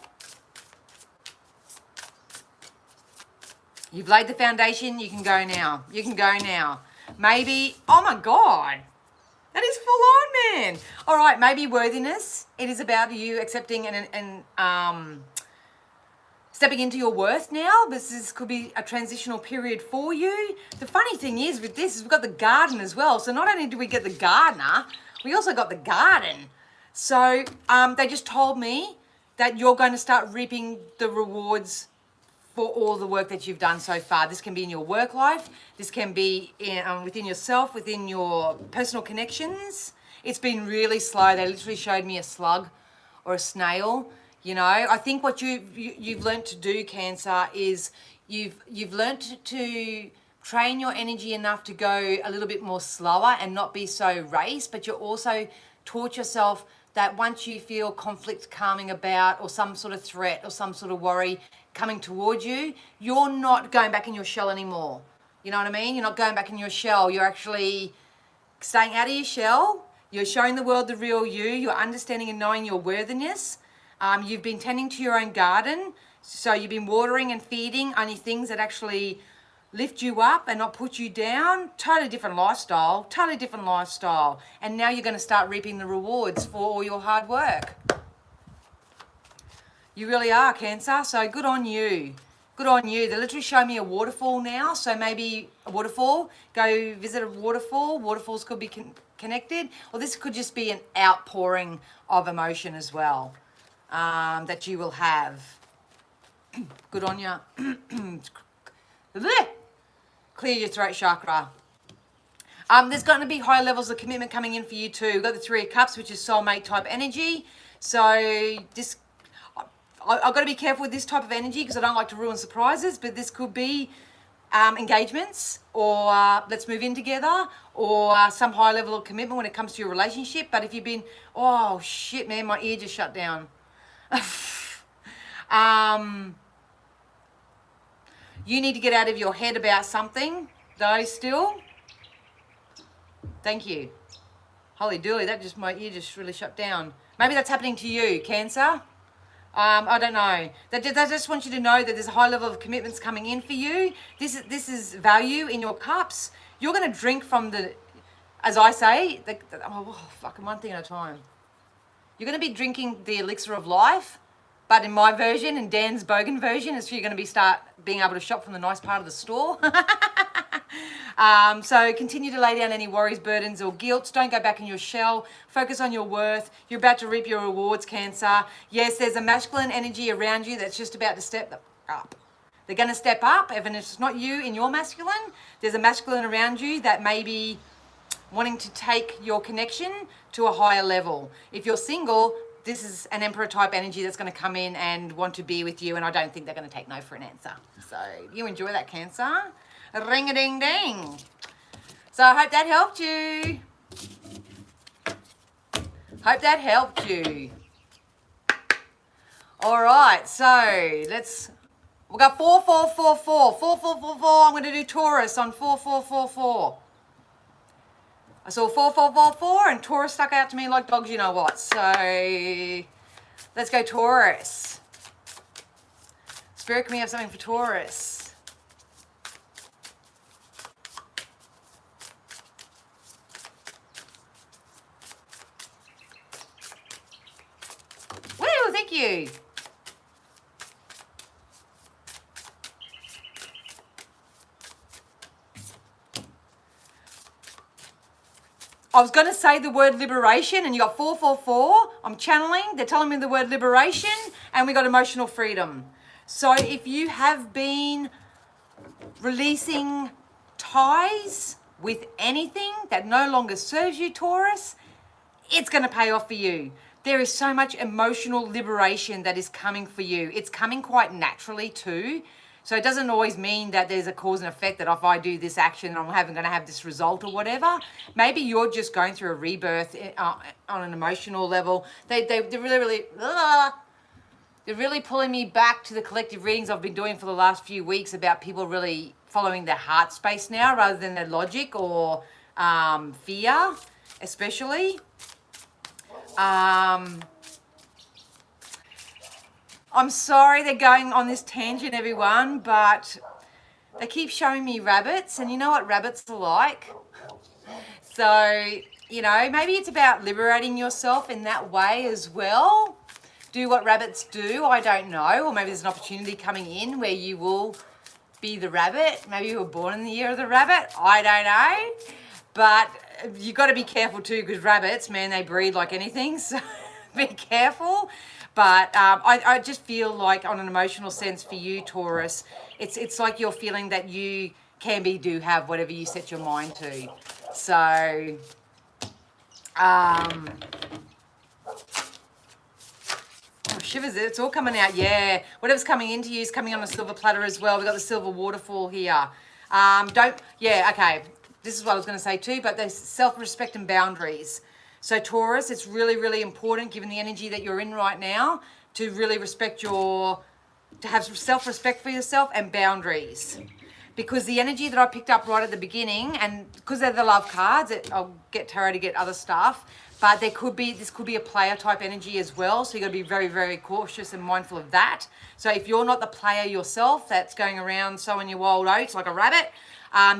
You've laid the foundation, you can go now. You can go now. Maybe, oh my God, that is full on, man. All right, maybe worthiness. It is about you accepting and stepping into your worth now. This could be a transitional period for you. The funny thing is with this is we've got the garden as well. So not only do we get the gardener, we also got the garden. So they just told me that you're going to start reaping the rewards for all the work that you've done so far. This can be in your work life. This can be within yourself, within your personal connections. It's been really slow. They literally showed me a slug or a snail. You know, I think what you've learned to do, Cancer, is you've learned to train your energy enough to go a little bit more slower and not be so race, but you're also taught yourself that once you feel conflict coming about or some sort of threat or some sort of worry coming towards you, you're not going back in your shell anymore. You know what I mean? You're not going back in your shell. You're actually staying out of your shell. You're showing the world the real you. You're understanding and knowing your worthiness. You've been tending to your own garden. So you've been watering and feeding only things that actually lift you up and not put you down. Totally different lifestyle. Totally different lifestyle. And now you're going to start reaping the rewards for all your hard work. You really are, Cancer. So good on you. Good on you. They literally show me a waterfall now. So maybe a waterfall. Go visit a waterfall. Waterfalls could be connected. Or this could just be an outpouring of emotion as well that you will have. Good on you. Clear your throat chakra. There's going to be high levels of commitment coming in for you too. We've got the Three of Cups, which is soulmate type energy. So this, I've got to be careful with this type of energy because I don't like to ruin surprises, but this could be engagements or let's move in together or some high level of commitment when it comes to your relationship. But if you've been, oh shit, man, my ear just shut down. You need to get out of your head about something, though, still. Thank you. Holy dooly, my ear just really shut down. Maybe that's happening to you, Cancer. I don't know. They just want you to know that there's a high level of commitments coming in for you. This is value in your cups. You're going to drink from the, as I say, fucking one thing at a time. You're going to be drinking the elixir of life. But in my version, in Dan's Bogan version, is you're going to start being able to shop from the nice part of the store. So continue to lay down any worries, burdens, or guilt. Don't go back in your shell. Focus on your worth. You're about to reap your rewards, Cancer. Yes, there's a masculine energy around you that's just about to step up. They're going to step up. Even if it's not you in your masculine, there's a masculine around you that may be wanting to take your connection to a higher level. If you're single, this is an Emperor type energy that's going to come in and want to be with you, and I don't think they're going to take no for an answer. So you enjoy that, Cancer. Ring-a-ding-ding. So I hope that helped you. Hope that helped you. All right, so we'll go 4, 4, 4, 4, 4, 4, 4, 4. I'm going to do Taurus on 4, 4, 4, 4. I saw 4, 4, 4, 4, and Taurus stuck out to me like dogs, you know what. So let's go Taurus. Spirit, can we have something for Taurus? Woo, thank you. I was going to say the word liberation, and you got 4, 4, 4. I'm channeling. They're telling me the word liberation, and we got emotional freedom. So if you have been releasing ties with anything that no longer serves you, Taurus, it's going to pay off for you. There is so much emotional liberation that is coming for you. It's coming quite naturally too. So it doesn't always mean that there's a cause and effect, that if I do this action, I'm going to have this result or whatever. Maybe you're just going through a rebirth on an emotional level. They're really pulling me back to the collective readings I've been doing for the last few weeks about people really following their heart space now rather than their logic or fear, especially. I'm sorry they're going on this tangent, everyone, but they keep showing me rabbits, and you know what rabbits are like. So, you know, maybe it's about liberating yourself in that way as well. Do what rabbits do, I don't know. Or maybe there's an opportunity coming in where you will be the rabbit. Maybe you were born in the year of the rabbit. I don't know. But you've got to be careful too, because rabbits, man, they breed like anything. So be careful. But I just feel like on an emotional sense for you, Taurus, it's like you're feeling that you can be, do, have whatever you set your mind to. So, oh, shivers, it's all coming out, yeah. Whatever's coming into you is coming on a silver platter as well. We've got the silver waterfall here. Okay, this is what I was going to say too, but there's self-respect and boundaries. So Taurus, it's really, really important, given the energy that you're in right now, to really to have self-respect for yourself and boundaries. Because the energy that I picked up right at the beginning, and because they're the love cards, I'll get tarot to get other stuff, but this could be a player type energy as well. So you got to be very, very cautious and mindful of that. So if you're not the player yourself that's going around sowing your wild oats like a rabbit,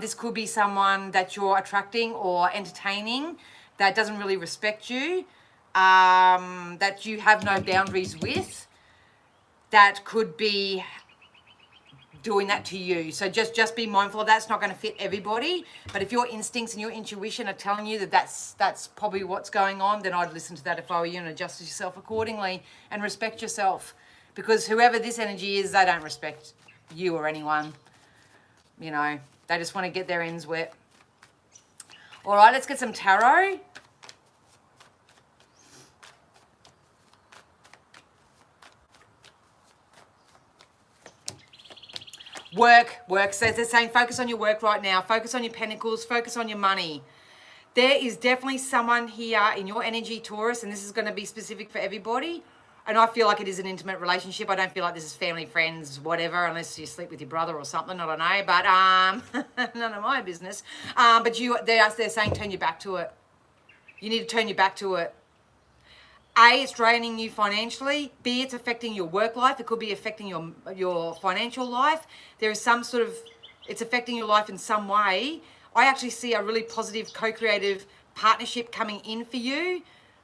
this could be someone that you're attracting or entertaining that doesn't really respect you, that you have no boundaries with, that could be doing that to you. So just be mindful of that. It's not going to fit everybody, but if your instincts and your intuition are telling you that that's probably what's going on, then I'd listen to that if I were you and adjust yourself accordingly and respect yourself, because whoever this energy is, they don't respect you or anyone. You know, they just want to get their ends wet. All right, let's get some tarot. Work. So they're saying focus on your work right now. Focus on your pentacles. Focus on your money. There is definitely someone here in your energy, Taurus, and this is going to be specific for everybody. And I feel like it is an intimate relationship. I don't feel like this is family, friends, whatever, unless you sleep with your brother or something. I don't know, but none of my business. But they're saying turn your back to it. You need to turn your back to it. A, it's draining you financially. B, it's affecting your work life. It could be affecting your financial life. There is some sort of, it's affecting your life in some way. I actually see a really positive co-creative partnership coming in for you,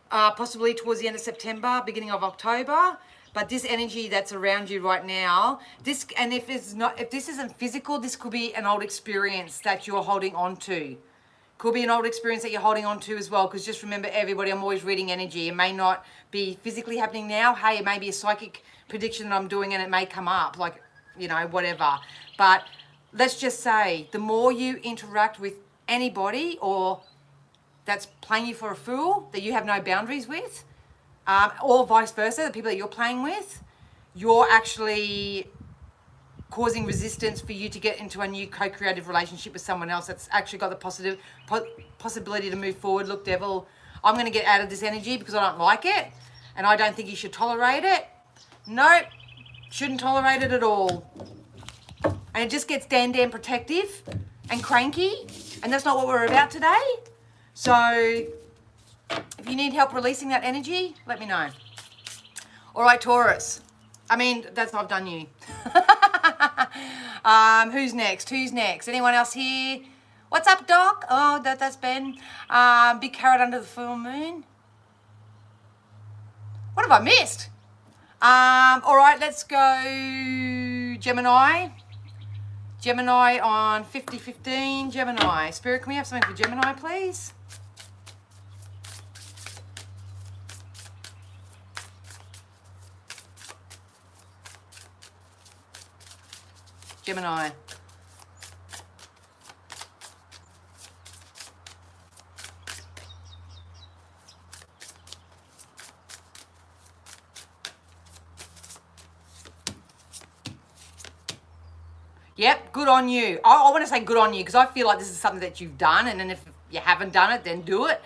possibly towards the end of September, beginning of October. But this energy that's around you right now, if this isn't physical, this could be an old experience that you're holding on to. Could be an old experience that you're holding on to as well, because just remember, everybody, I'm always reading energy. It may not be physically happening now. Hey, it may be a psychic prediction that I'm doing and it may come up, like, you know, whatever. But let's just say the more you interact with anybody or that's playing you for a fool, that you have no boundaries with, or vice versa, the people that you're playing with, you're actually causing resistance for you to get into a new co-creative relationship with someone else that's actually got the possibility to move forward. Look, devil, I'm going to get out of this energy because I don't like it and I don't think you should tolerate it. Nope. Shouldn't tolerate it at all. And it just gets damn protective and cranky. And that's not what we're about today. So if you need help releasing that energy, let me know. All right, Taurus. I mean, I've done you. Who's next? Who's next? Anyone else here? What's up, Doc? Oh, that's Ben. Big carrot under the full moon. What have I missed? All right, let's go Gemini. Gemini on 50-15. Gemini. Spirit, can we have something for Gemini, please? Gemini. Yep, good on you. I want to say good on you because I feel like this is something that you've done, and then if you haven't done it, then do it.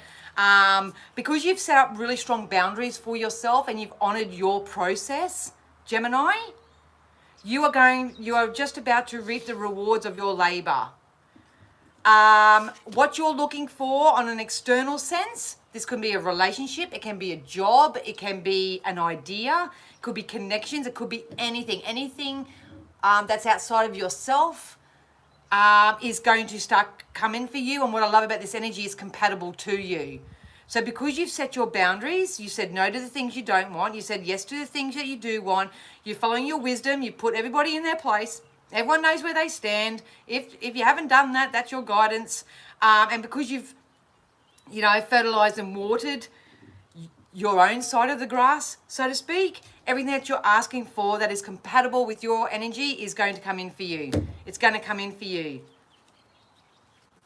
Because you've set up really strong boundaries for yourself and you've honored your process, Gemini, you are just about to reap the rewards of your labor. What you're looking for on an external sense, this could be a relationship, it can be a job, it can be an idea, it could be connections, it could be anything. Anything that's outside of yourself is going to start coming for you. And what I love about this energy is compatible to you. So because you've set your boundaries, you said no to the things you don't want, you said yes to the things that you do want, you're following your wisdom, you put everybody in their place, everyone knows where they stand. If you haven't done that, that's your guidance. And because you've, fertilized and watered your own side of the grass, so to speak, everything that you're asking for that is compatible with your energy is going to come in for you. It's going to come in for you.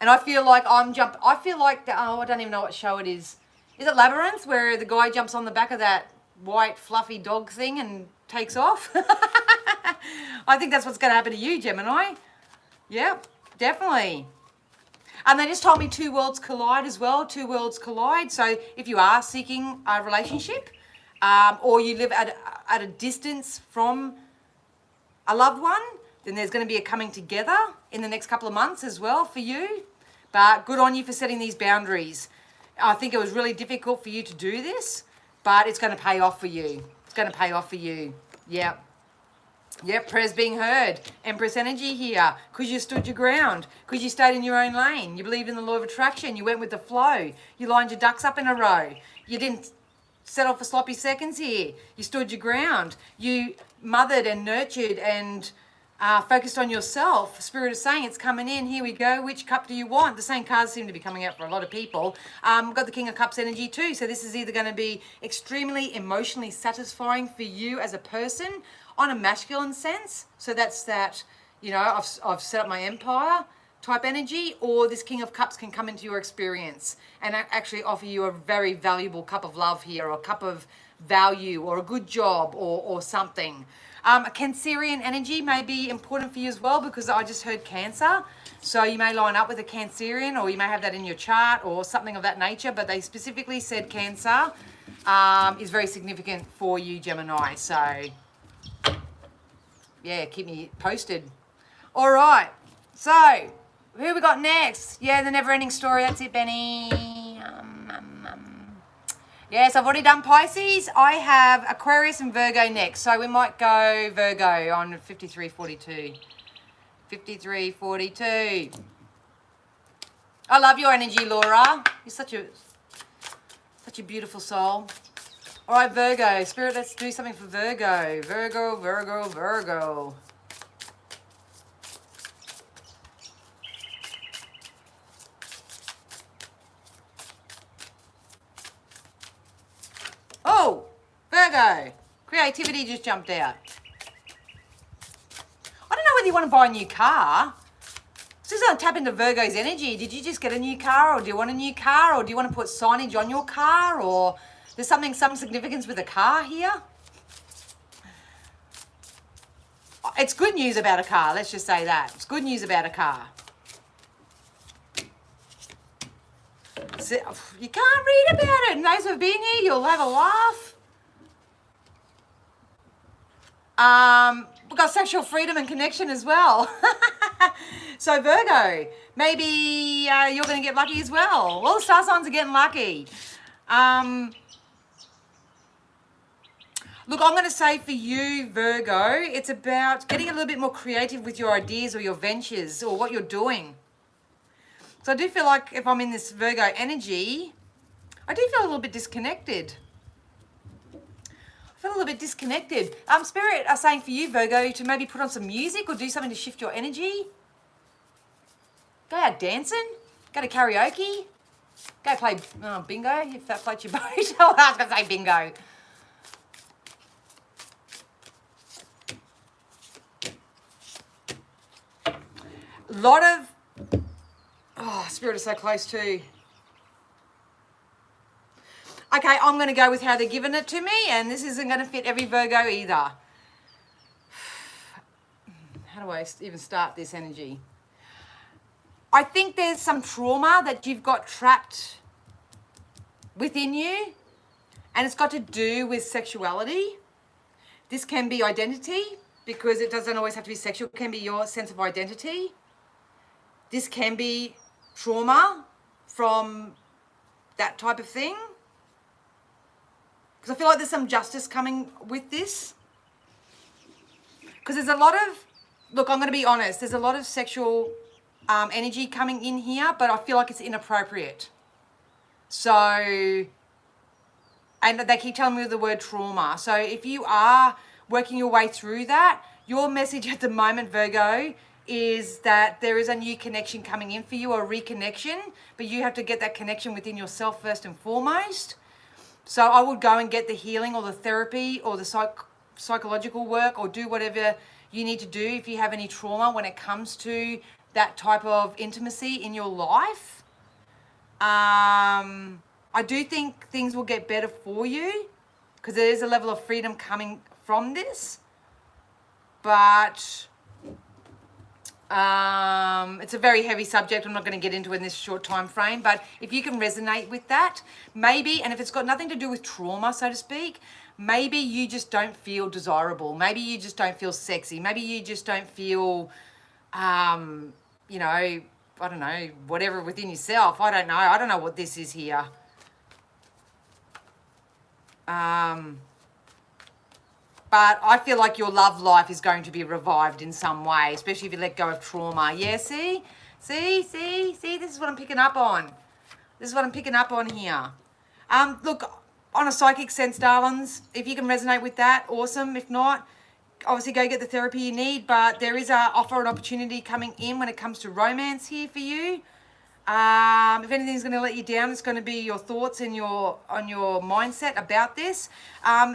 And I feel like I don't even know what show it is. Is it Labyrinth, where the guy jumps on the back of that white fluffy dog thing and takes off? I think that's what's going to happen to you, Gemini. Yep, definitely. And they just told me two worlds collide as well. Two worlds collide. So if you are seeking a relationship, or you live at a distance from a loved one, then there's going to be a coming together in the next couple of months as well for you. But good on you for setting these boundaries. I think it was really difficult for you to do this, but it's going to pay off for you. It's going to pay off for you. Yep. Yep, prayers being heard. Empress energy here. Because you stood your ground. Because you stayed in your own lane. You believed in the law of attraction. You went with the flow. You lined your ducks up in a row. You didn't settle for sloppy seconds here. You stood your ground. You mothered and nurtured and focused on yourself. Spirit is saying it's coming in. Here we go. Which cup do you want? The same cards seem to be coming out for a lot of people. We've got the King of Cups energy too. So this is either going to be extremely emotionally satisfying for you as a person on a masculine sense. So that's that, I've set up my empire type energy, or this King of Cups can come into your experience and actually offer you a very valuable cup of love here, or a cup of value, or a good job, or something. A Cancerian energy may be important for you as well, because I just heard Cancer. So you may line up with a Cancerian, or you may have that in your chart or something of that nature, but they specifically said Cancer is very significant for you, Gemini. So yeah, keep me posted. All right, so who we got next? Yeah, the never-ending story. That's it, Benny. Yes, I've already done Pisces. I have Aquarius and Virgo next. So we might go Virgo on 5342. 5342. I love your energy, Laura. You're such a beautiful soul. All right, Virgo. Spirit, let's do something for Virgo. Virgo, Virgo, Virgo. Oh, Virgo. Creativity just jumped out. I don't know whether you want to buy a new car. This is going to tap into Virgo's energy. Did you just get a new car, or do you want a new car, or do you want to put signage on your car, or there's some significance with a car here? It's good news about a car, let's just say that. It's good news about a car. You can't read about it, and those who have been here, you'll have a laugh. We've got sexual freedom and connection as well. So Virgo, maybe you're going to get lucky as well. All the star signs are getting lucky. Look, I'm going to say for you, Virgo, it's about getting a little bit more creative with your ideas or your ventures or what you're doing. So I do feel like if I'm in this Virgo energy, I do feel a little bit disconnected. I feel a little bit disconnected. Spirit are saying for you, Virgo, to maybe put on some music or do something to shift your energy. Go out dancing. Go to karaoke. Go play bingo, if that floats your boat. I was going to say bingo. A lot of... Oh, Spirit is so close too. Okay, I'm going to go with how they're giving it to me, and this isn't going to fit every Virgo either. How do I even start this energy? I think there's some trauma that you've got trapped within you, and it's got to do with sexuality. This can be identity, because it doesn't always have to be sexual. It can be your sense of identity. This can be trauma from that type of thing. Because I feel like there's some justice coming with this. Because there's a lot of, look, I'm going to be honest, there's a lot of sexual energy coming in here, but I feel like it's inappropriate. So, and they keep telling me the word trauma. So if you are working your way through that, your message at the moment, Virgo, is that there is a new connection coming in for you, a reconnection, but you have to get that connection within yourself first and foremost. So I would go and get the healing or the therapy or the psychological work, or do whatever you need to do if you have any trauma when it comes to that type of intimacy in your life. I do think things will get better for you because there is a level of freedom coming from this. But it's a very heavy subject. I'm not going to get into it in this short time frame, but if you can resonate with that, maybe, and if it's got nothing to do with trauma, so to speak, maybe you just don't feel desirable. Maybe you just don't feel sexy. Maybe you just don't feel, you know, I don't know, whatever within yourself. I don't know. I don't know what this is here. But I feel like your love life is going to be revived in some way, especially if you let go of trauma. Yeah, see? This is what I'm picking up on. This is what I'm picking up on here. Look, on a psychic sense, darlings, if you can resonate with that, awesome. If not, obviously go get the therapy you need, but there is an offer and opportunity coming in when it comes to romance here for you. If anything's going to let you down, it's going to be your thoughts and on your mindset about this.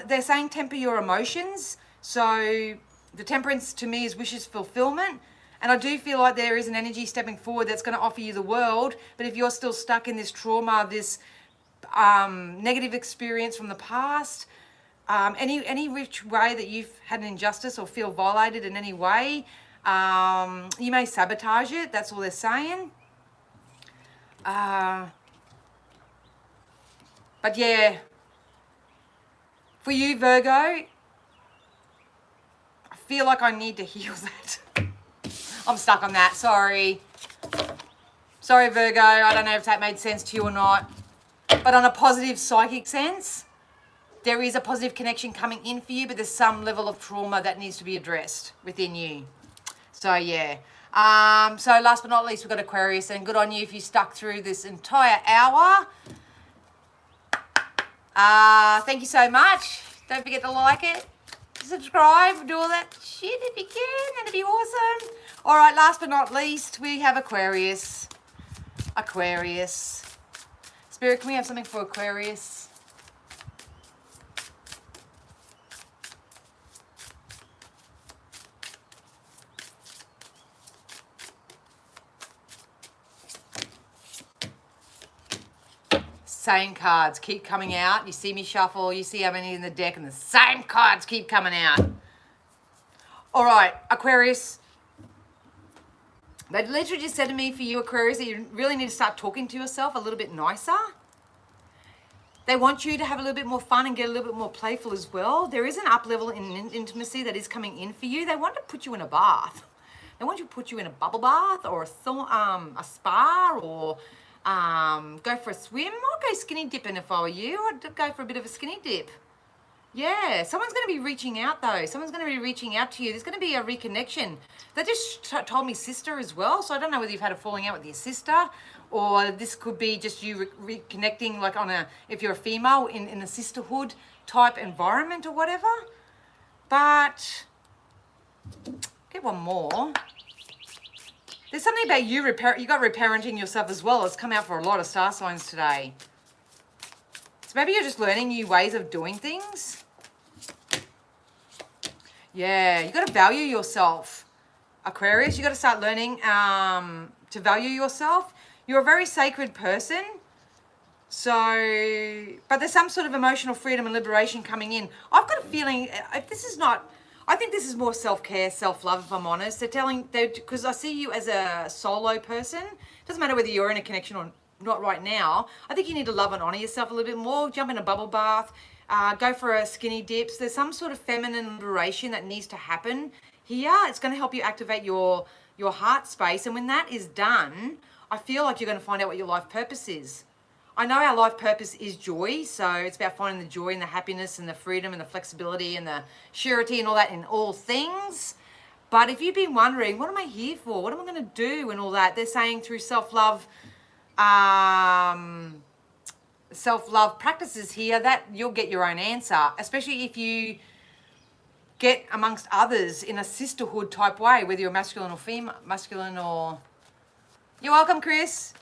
They're saying temper your emotions. So the temperance to me is wishes fulfillment. And I do feel like there is an energy stepping forward that's going to offer you the world. But if you're still stuck in this trauma, this negative experience from the past, any which way that you've had an injustice or feel violated in any way, you may sabotage it. That's all they're saying. But yeah, for you, Virgo, I feel like I need to heal that. I'm stuck on that. Sorry, Virgo. I don't know if that made sense to you or not. But on a positive psychic sense, there is a positive connection coming in for you, but there's some level of trauma that needs to be addressed within you. So yeah. So last but not least, we've got Aquarius, and good on you if you stuck through this entire hour. Thank you so much. Don't forget to like it, subscribe, do all that shit if you can. That'd be awesome. All right, last but not least, we have Aquarius. Spirit, can we have something for Aquarius? Same cards keep coming out. You see me shuffle, you see how many in the deck, and the same cards keep coming out. All right, Aquarius. They literally just said to me for you, Aquarius, that you really need to start talking to yourself a little bit nicer. They want you to have a little bit more fun and get a little bit more playful as well. There is an up level in intimacy that is coming in for you. They want to put you in a bath. They want you to put you in a bubble bath or a spa, or go for a swim. I'll go skinny dipping if I were you. I'd go for a bit of a skinny dip. Yeah, someone's going to be reaching out though. Someone's going to be reaching out to you. There's going to be a reconnection. They just told me sister as well. So I don't know whether you've had a falling out with your sister, or this could be just you reconnecting, like if you're a female in a sisterhood type environment or whatever. But get one more. There's something about you got reparenting yourself as well. It's come out for a lot of star signs today. So maybe you're just learning new ways of doing things. Yeah, you got to value yourself, Aquarius. You got to start learning to value yourself. You're a very sacred person. So, but there's some sort of emotional freedom and liberation coming in. I've got a feeling, if this is not, I think this is more self-care, self-love, if I'm honest. Because I see you as a solo person. Doesn't matter whether you're in a connection or not right now. I think you need to love and honor yourself a little bit more. Jump in a bubble bath, go for a skinny dips. There's some sort of feminine liberation that needs to happen here. It's going to help you activate your heart space. And when that is done, I feel like you're going to find out what your life purpose is. I know our life purpose is joy, so it's about finding the joy and the happiness and the freedom and the flexibility and the surety and all that in all things. But if you've been wondering, what am I here for? What am I going to do and all that? They're saying through self-love practices here, that you'll get your own answer, especially if you get amongst others in a sisterhood type way, whether you're masculine or female, you're welcome, Chris,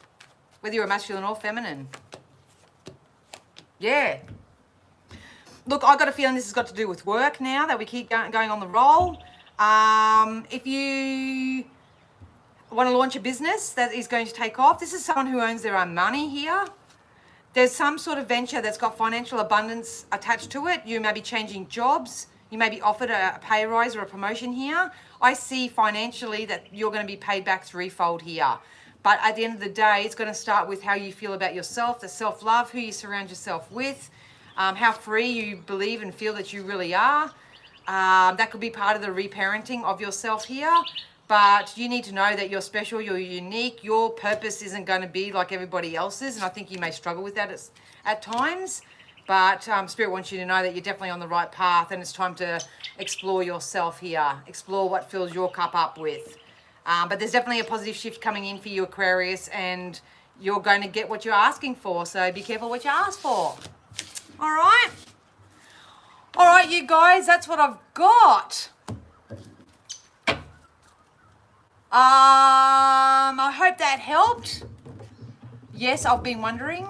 whether you're masculine or feminine. Yeah. Look, I got a feeling this has got to do with work now that we keep going on the roll. If you want to launch a business that is going to take off, this is someone who owns their own money here. There's some sort of venture that's got financial abundance attached to it. You may be changing jobs. You may be offered a pay rise or a promotion here. I see financially that you're going to be paid back threefold here. But at the end of the day, it's going to start with how you feel about yourself, the self-love, who you surround yourself with, how free you believe and feel that you really are. That could be part of the reparenting of yourself here. But you need to know that you're special, you're unique, your purpose isn't going to be like everybody else's. And I think you may struggle with that at times. But Spirit wants you to know that you're definitely on the right path, and it's time to explore yourself here. Explore what fills your cup up with. But there's definitely a positive shift coming in for you, Aquarius, and you're going to get what you're asking for. So be careful what you ask for. All right. All right, you guys, that's what I've got. I hope that helped. Yes, I've been wondering.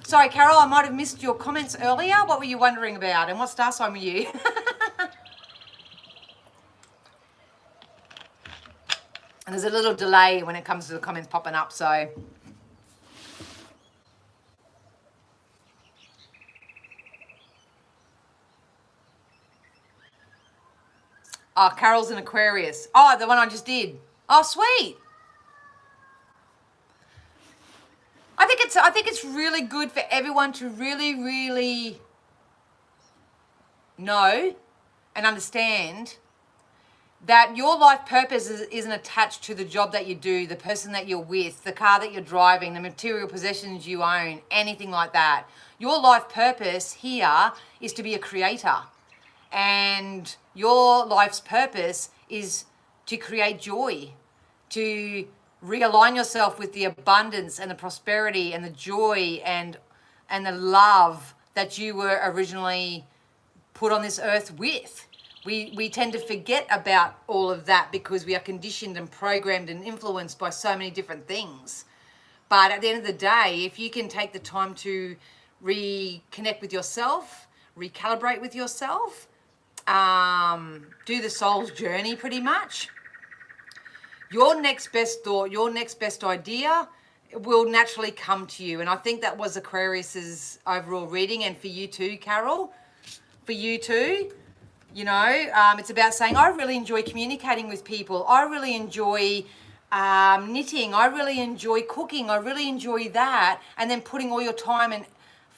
Sorry, Carol, I might have missed your comments earlier. What were you wondering about, and what star sign were you? And there's a little delay when it comes to the comments popping up, so. Oh, Carol's an Aquarius. Oh, the one I just did. Oh, sweet. I think it's really good for everyone to really, really know and understand that your life purpose isn't attached to the job that you do, the person that you're with, the car that you're driving, the material possessions you own, anything like that. Your life purpose here is to be a creator. And your life's purpose is to create joy, to realign yourself with the abundance and the prosperity and the joy and the love that you were originally put on this earth with. We tend to forget about all of that because we are conditioned and programmed and influenced by so many different things. But at the end of the day, if you can take the time to reconnect with yourself, recalibrate with yourself, do the soul's journey pretty much, your next best thought, your next best idea will naturally come to you. And I think that was Aquarius's overall reading, and for you too, Carol, for you too. You know, it's about saying, I really enjoy communicating with people. I really enjoy knitting. I really enjoy cooking. I really enjoy that. And then putting all your time and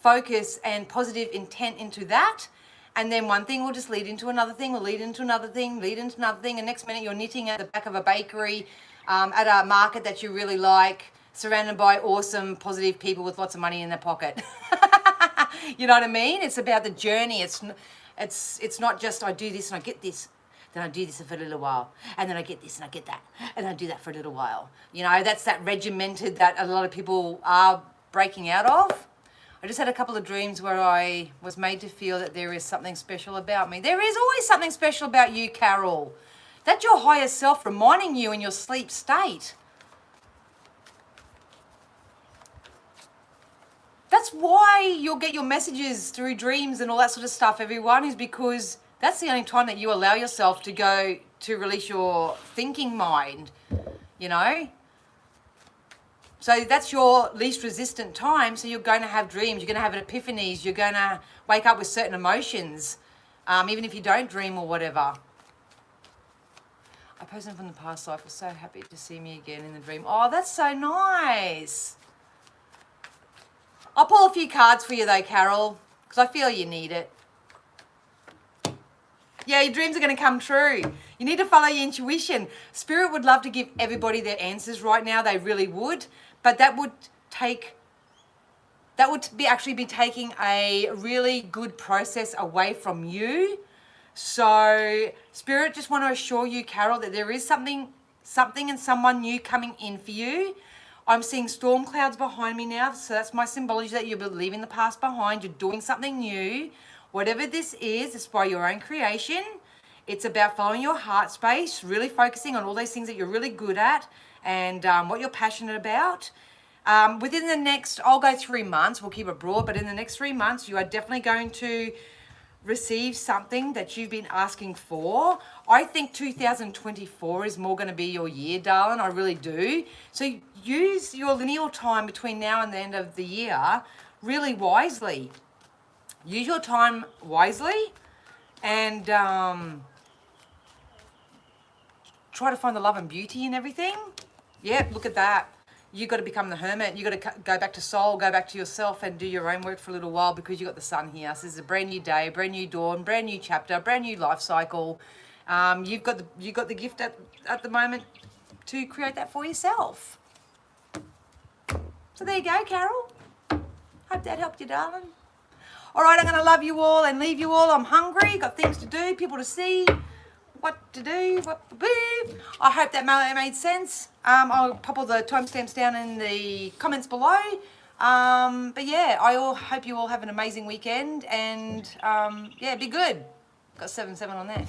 focus and positive intent into that. And then one thing will just lead into another thing, will lead into another thing, lead into another thing. And next minute you're knitting at the back of a bakery, at a market that you really like, surrounded by awesome, positive people with lots of money in their pocket. You know what I mean? It's about the journey. It's not just I do this and I get this, then I do this for a little while, and then I get this and I get that, and I do that for a little while. You know, that's that regimented that a lot of people are breaking out of. I just had a couple of dreams where I was made to feel that there is something special about me. There is always something special about you, Carol. That's your higher self reminding you in your sleep state. That's why you'll get your messages through dreams and all that sort of stuff, everyone, is because that's the only time that you allow yourself to go to release your thinking mind, you know? So that's your least resistant time. So you're going to have dreams, you're going to have epiphanies, you're going to wake up with certain emotions, even if you don't dream or whatever. A person from the past life was so happy to see me again in the dream. Oh, that's so nice. I'll pull a few cards for you though, Carol, because I feel you need it. Yeah, your dreams are going to come true. You need to follow your intuition. Spirit would love to give everybody their answers right now. They really would. But that would actually be taking a really good process away from you. So Spirit just want to assure you, Carol, that there is something and someone new coming in for you. I'm seeing storm clouds behind me now. So that's my symbology that you're leaving the past behind. You're doing something new. Whatever this is, it's by your own creation. It's about following your heart space, really focusing on all those things that you're really good at and what you're passionate about. Within the next, I'll go 3 months, we'll keep it broad, but in the next 3 months, you are definitely going to receive something that you've been asking for. I think 2024 is more going to be your year, darling. I really do. So use your lineal time between now and the end of the year really wisely. Use your time wisely and try to find the love and beauty in everything. Yeah, look at that. You got to become the hermit. You got to go back to soul, go back to yourself and do your own work for a little while because you got the sun here. So this is a brand new day, brand new dawn, brand new chapter, brand new life cycle. You've got the gift at the moment to create that for yourself. So there you go, Carol. Hope that helped you, darling. All right, I'm going to love you all and leave you all. I'm hungry, got things to do, people to see, what to do, what to do. I hope that made sense. I'll pop all the timestamps down in the comments below. But yeah, I hope you all have an amazing weekend and yeah, be good. Got 77 on there.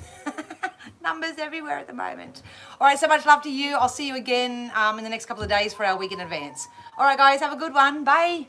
Numbers everywhere at the moment. All right, so much love to you. I'll see you again in the next couple of days for our week in advance. All right, guys, have a good one. Bye.